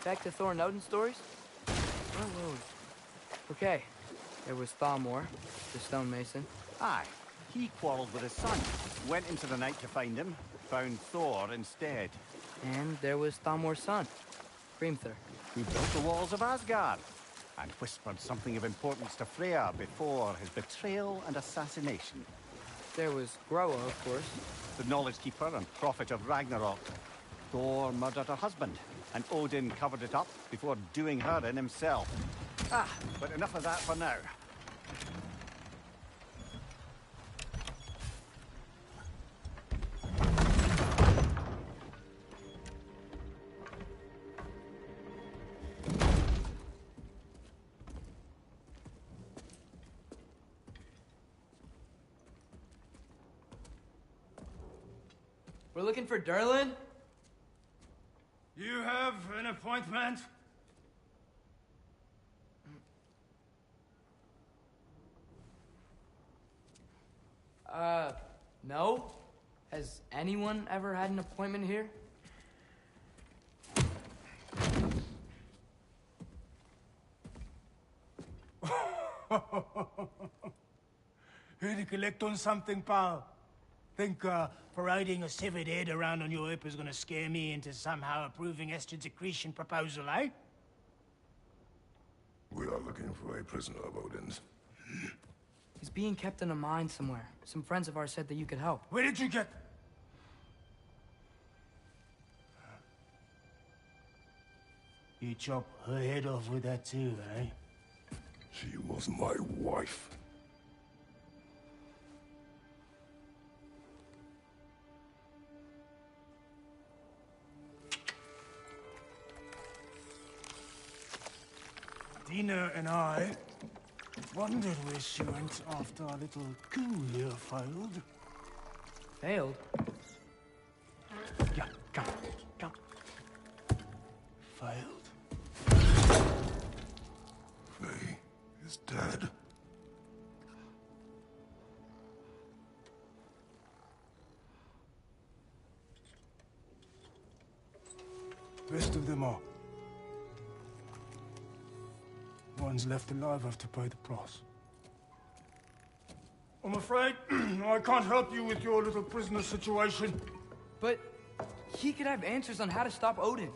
Back to Thor and Odin stories? Where were we? Okay, there was Thalmor, the stonemason. Aye. He quarreled with his son, went into the night to find him, found Thor instead. And there was Thalmor's son, Hrimthur. Who built the walls of Asgard, and whispered something of importance to Freya before his betrayal and assassination. There was Groa, of course. The knowledge keeper and prophet of Ragnarok. Thor murdered her husband, and Odin covered it up before doing her in himself. But enough of that for now. We're looking for Durlin? You have an appointment? No? Has anyone ever had an appointment here? Here to collect on something, pal? Think, parading a severed head around on your hip is gonna scare me into somehow approving Estrid's accretion proposal, eh? We are looking for a prisoner of Odin's. He's being kept in a mine somewhere. Some friends of ours said that you could help. Where did you get... You chop her head off with that too, eh? She was my wife. Dina and I wondered where she went after our little coup here failed. Failed? Yeah, come. Failed. Faye is dead. rest of them are. Ones left alive have to pay the price. I'm afraid I can't help you with your little prisoner situation. But he could have answers on how to stop Odin.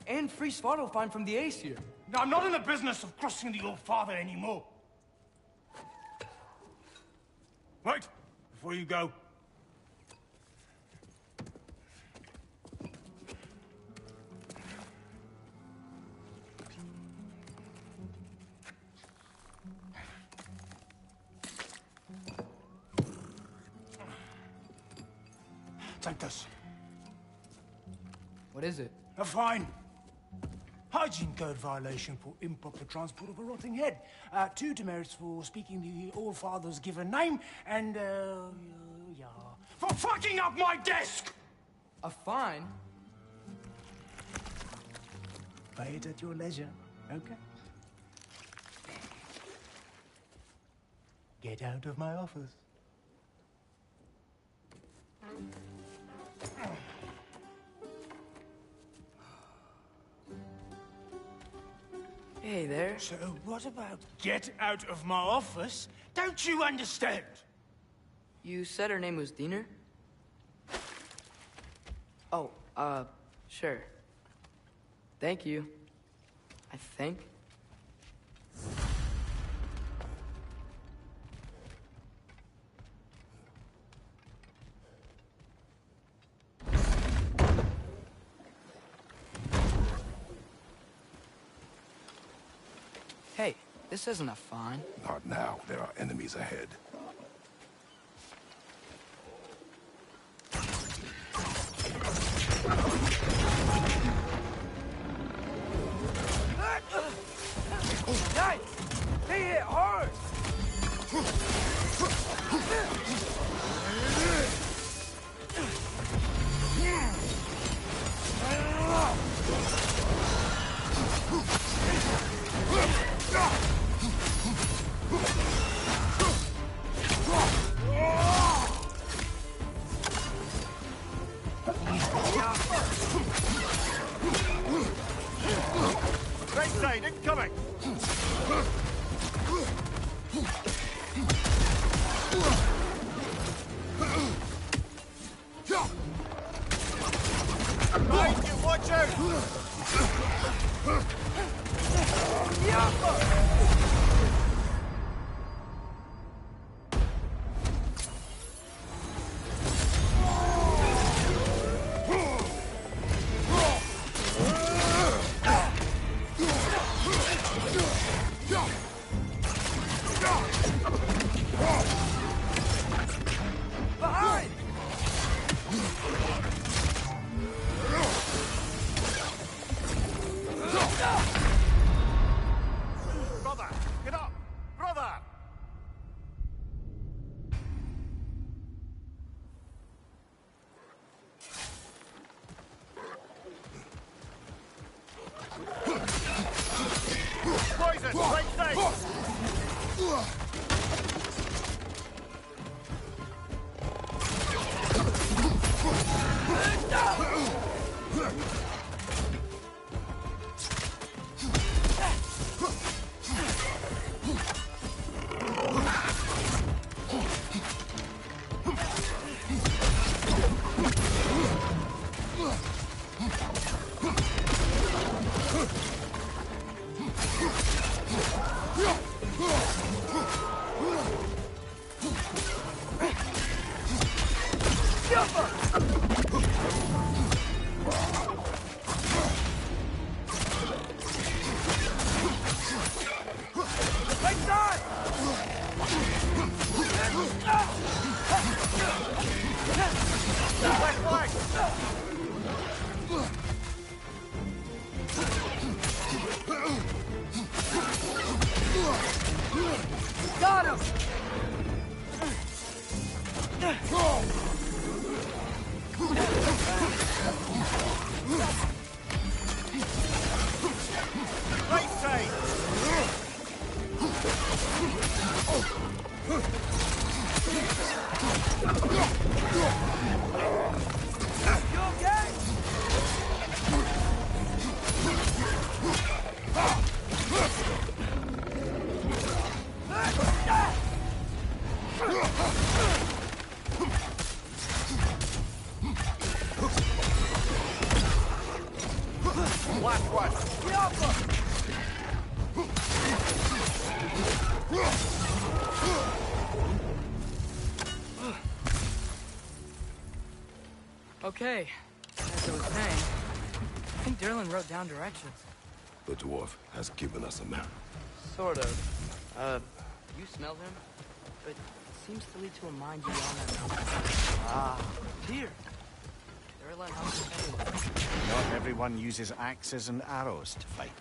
And free Svartalfheim from the Aesir. Now, I'm not in the business of crossing the Old Father anymore. Wait, before you go. Take this. What is it? A fine. Hygiene code violation for improper transport of a rotting head. 2 demerits for speaking the All-Father's given name, and, yeah. For fucking up my desk! A fine? Pay it at your leisure, okay? Get out of my office. Hey there. So what about get out of my office? Don't you understand? You said her name was Diener? Oh, sure. Thank you. I think. Hey, this isn't a fine. Not now. There are enemies ahead. Nice! They hit hard! Right side, incoming! Right, you watch out! Behind! Brother, get up! Brother! Poison! Right side! Right side! Left flank! Got him! Right side! You okay? Last one. Okay, as I was saying, I think Derlin wrote down directions. The dwarf has given us a map. Sort of. You smelled him? But it seems to lead to a mine beyond that mountain. Ah, deer. Derlin helps everyone. Not everyone uses axes and arrows to fight.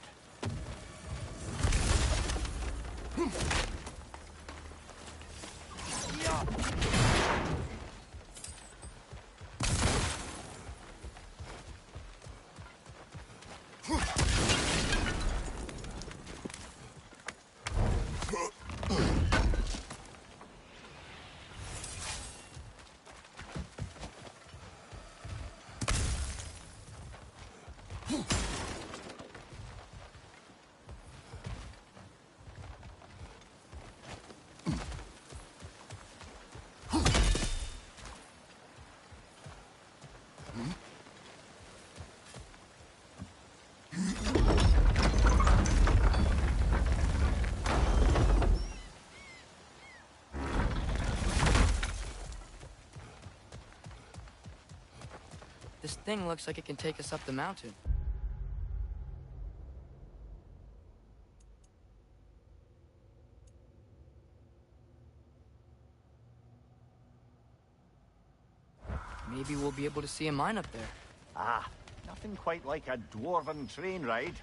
This thing looks like it can take us up the mountain. Maybe we'll be able to see a mine up there. Ah, nothing quite like a dwarven train ride.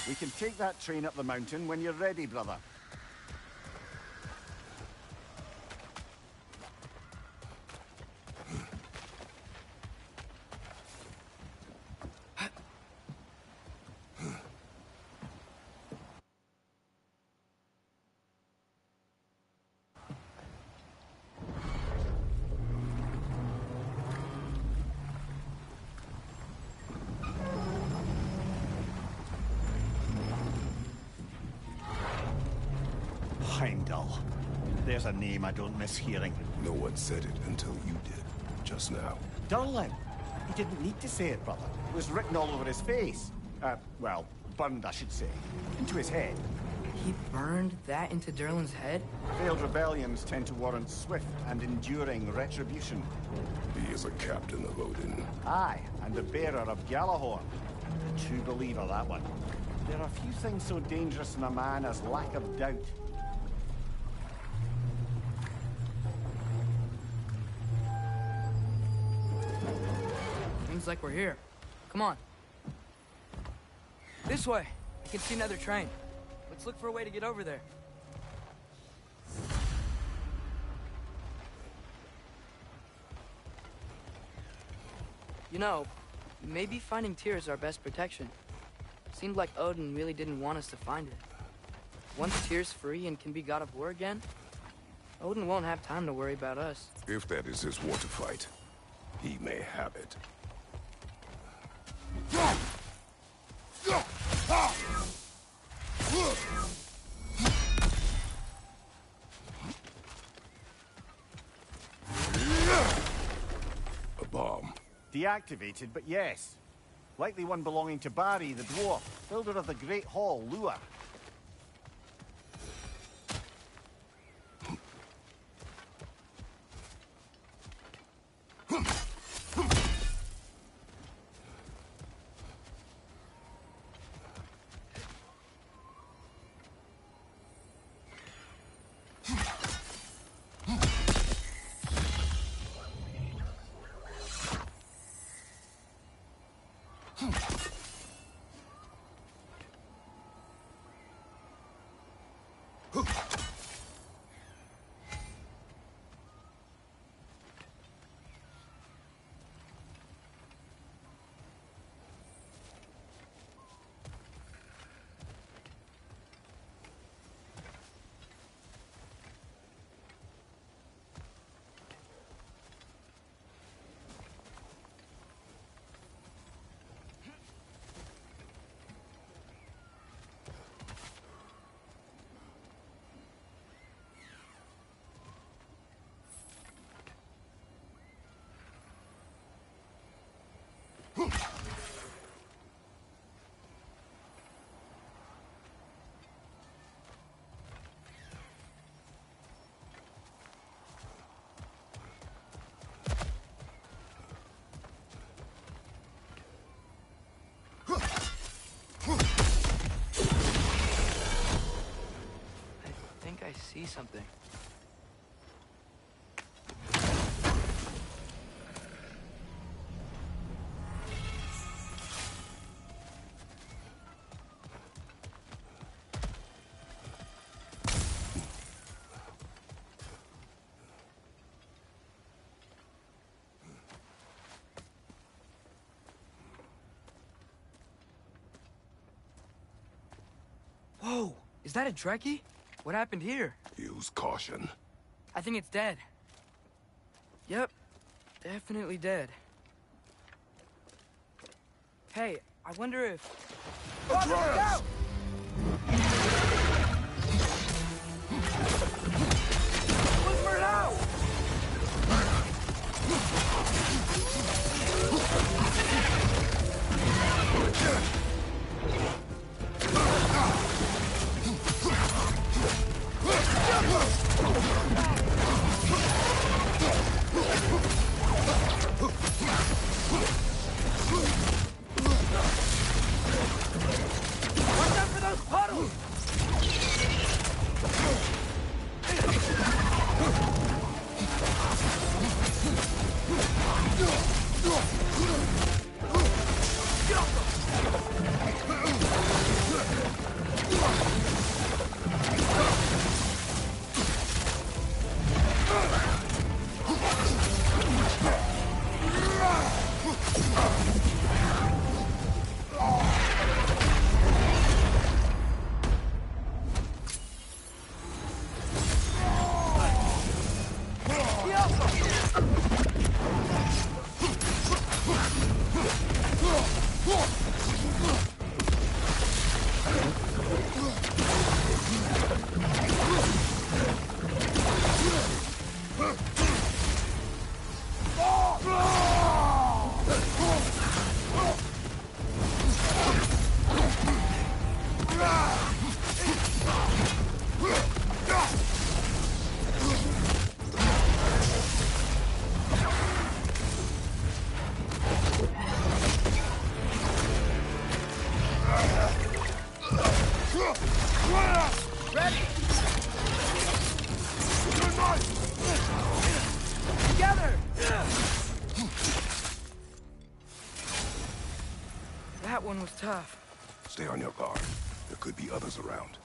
We can take that train up the mountain when you're ready, brother. Heimdall. There's a name I don't miss hearing. No one said it until you did, just now. Durlin. He didn't need to say it, brother. It was written all over his face. Well, burned, I should say. Into his head. He burned that into Derlin's head? Failed rebellions tend to warrant swift and enduring retribution. He is a captain of Odin. Aye, and the bearer of Galahorn. A true believer, that one. There are few things so dangerous in a man as lack of doubt. Seems like we're here. Come on. This way. I can see another train. Let's look for a way to get over there. You know, maybe finding Tyr is our best protection. Seemed like Odin really didn't want us to find it. Once Tyr's free and can be god of war again, Odin won't have time to worry about us. If that is his war to fight, he may have it. A bomb. Deactivated, but yes. Likely one belonging to Barry, the dwarf, builder of the Great Hall, Lua. see something. Whoa! Is that a Trekkie? What happened here? Use caution. I think it's dead. Yep. Definitely dead. Hey, I wonder if... Atreus! Whisper it out! Watch out for those puddles! Ready! Together! That one was tough. Stay on your guard. There could be others around.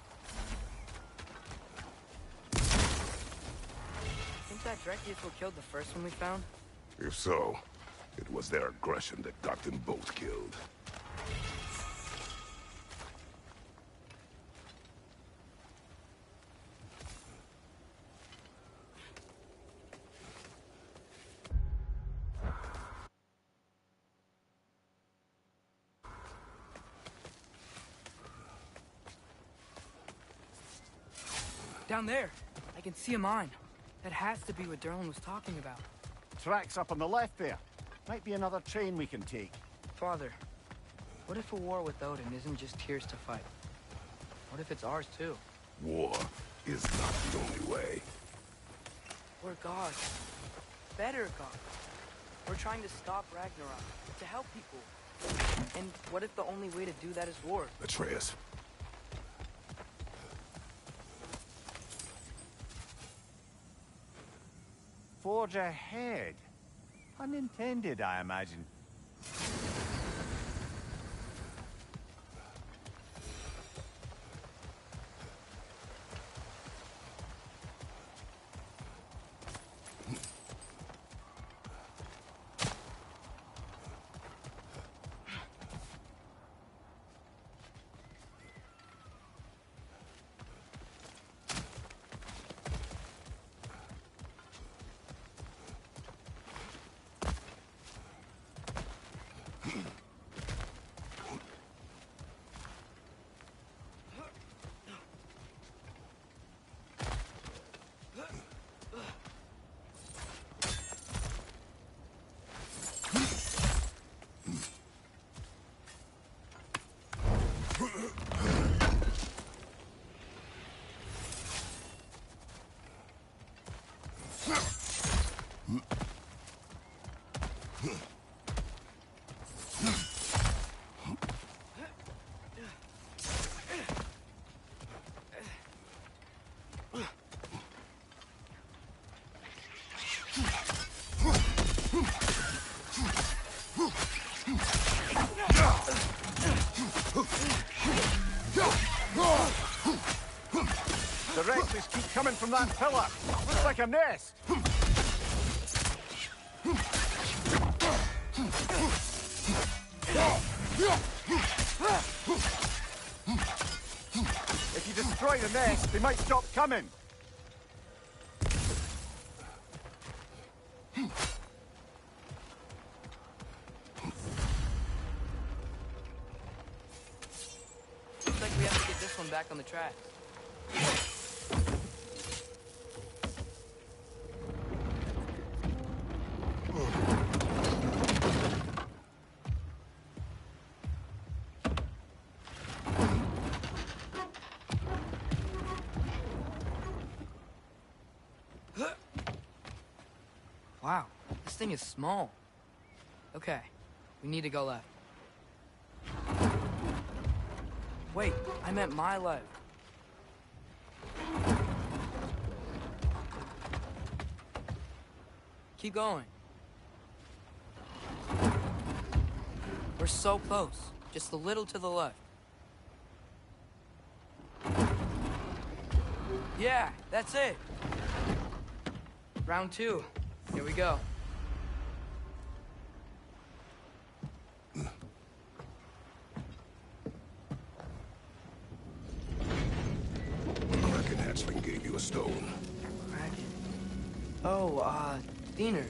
Think that Trekkie is who killed the first one we found? If so, it was their aggression that got them both killed. Down there. I can see a mine. That has to be what Derlin was talking about. Tracks up on the left there. Might be another train we can take. Father, what if a war with Odin isn't just Tyr's to fight? What if it's ours too? War is not the only way. We're gods. Better gods. We're trying to stop Ragnarok, to help people. And what if the only way to do that is war? Atreus. Forge ahead. Unintended, I imagine. from that pillar. Looks like a nest. If you destroy the nest, they might stop coming. Looks like we have to get this one back on the track. Wow, this thing is small. Okay, we need to go left. Wait, I meant my left. Keep going. We're so close. Just a little to the left. Yeah, that's it. Round 2. Here we go. Kraken hatchling gave you a stone. Kraken. Oh, Diener.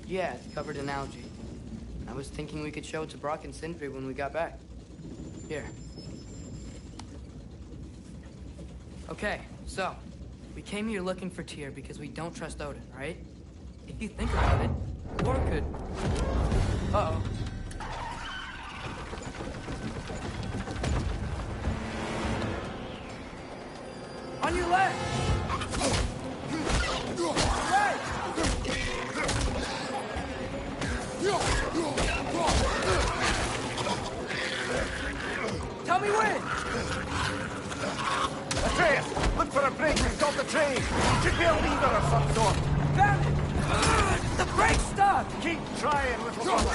Yeah, it's covered in algae. I was thinking we could show it to Brock and Sindri when we got back. Here. Okay, so, we came here looking for Tyr because we don't trust Odin, right? If you think about it, Thor could... Uh-oh. On your left! Right! Tell me when! Atreus, look for a break and stop the train. Should be a lever of some sort. Found it! The brake's stuck! Keep trying, little brother.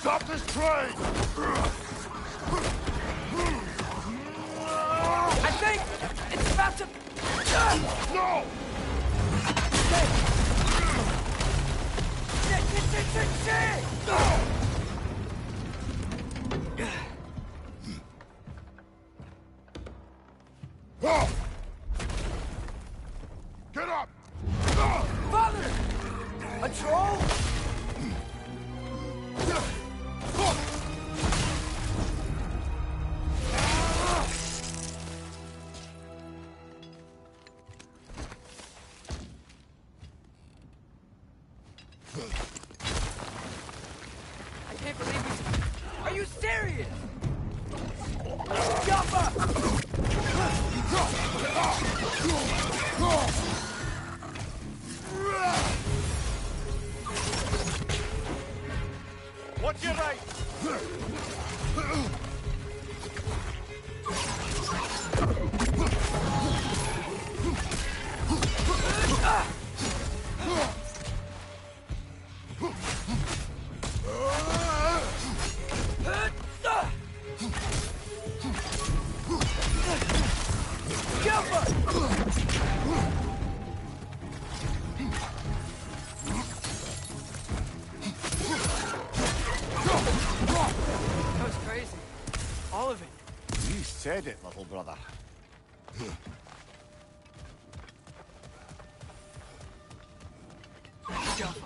Stop this train! I think it's about to... No! Shit! Get up! Father! A troll? I can't believe you... Are you serious? Jump Watch your right. That was crazy. All of it. You said it, little brother. Jump.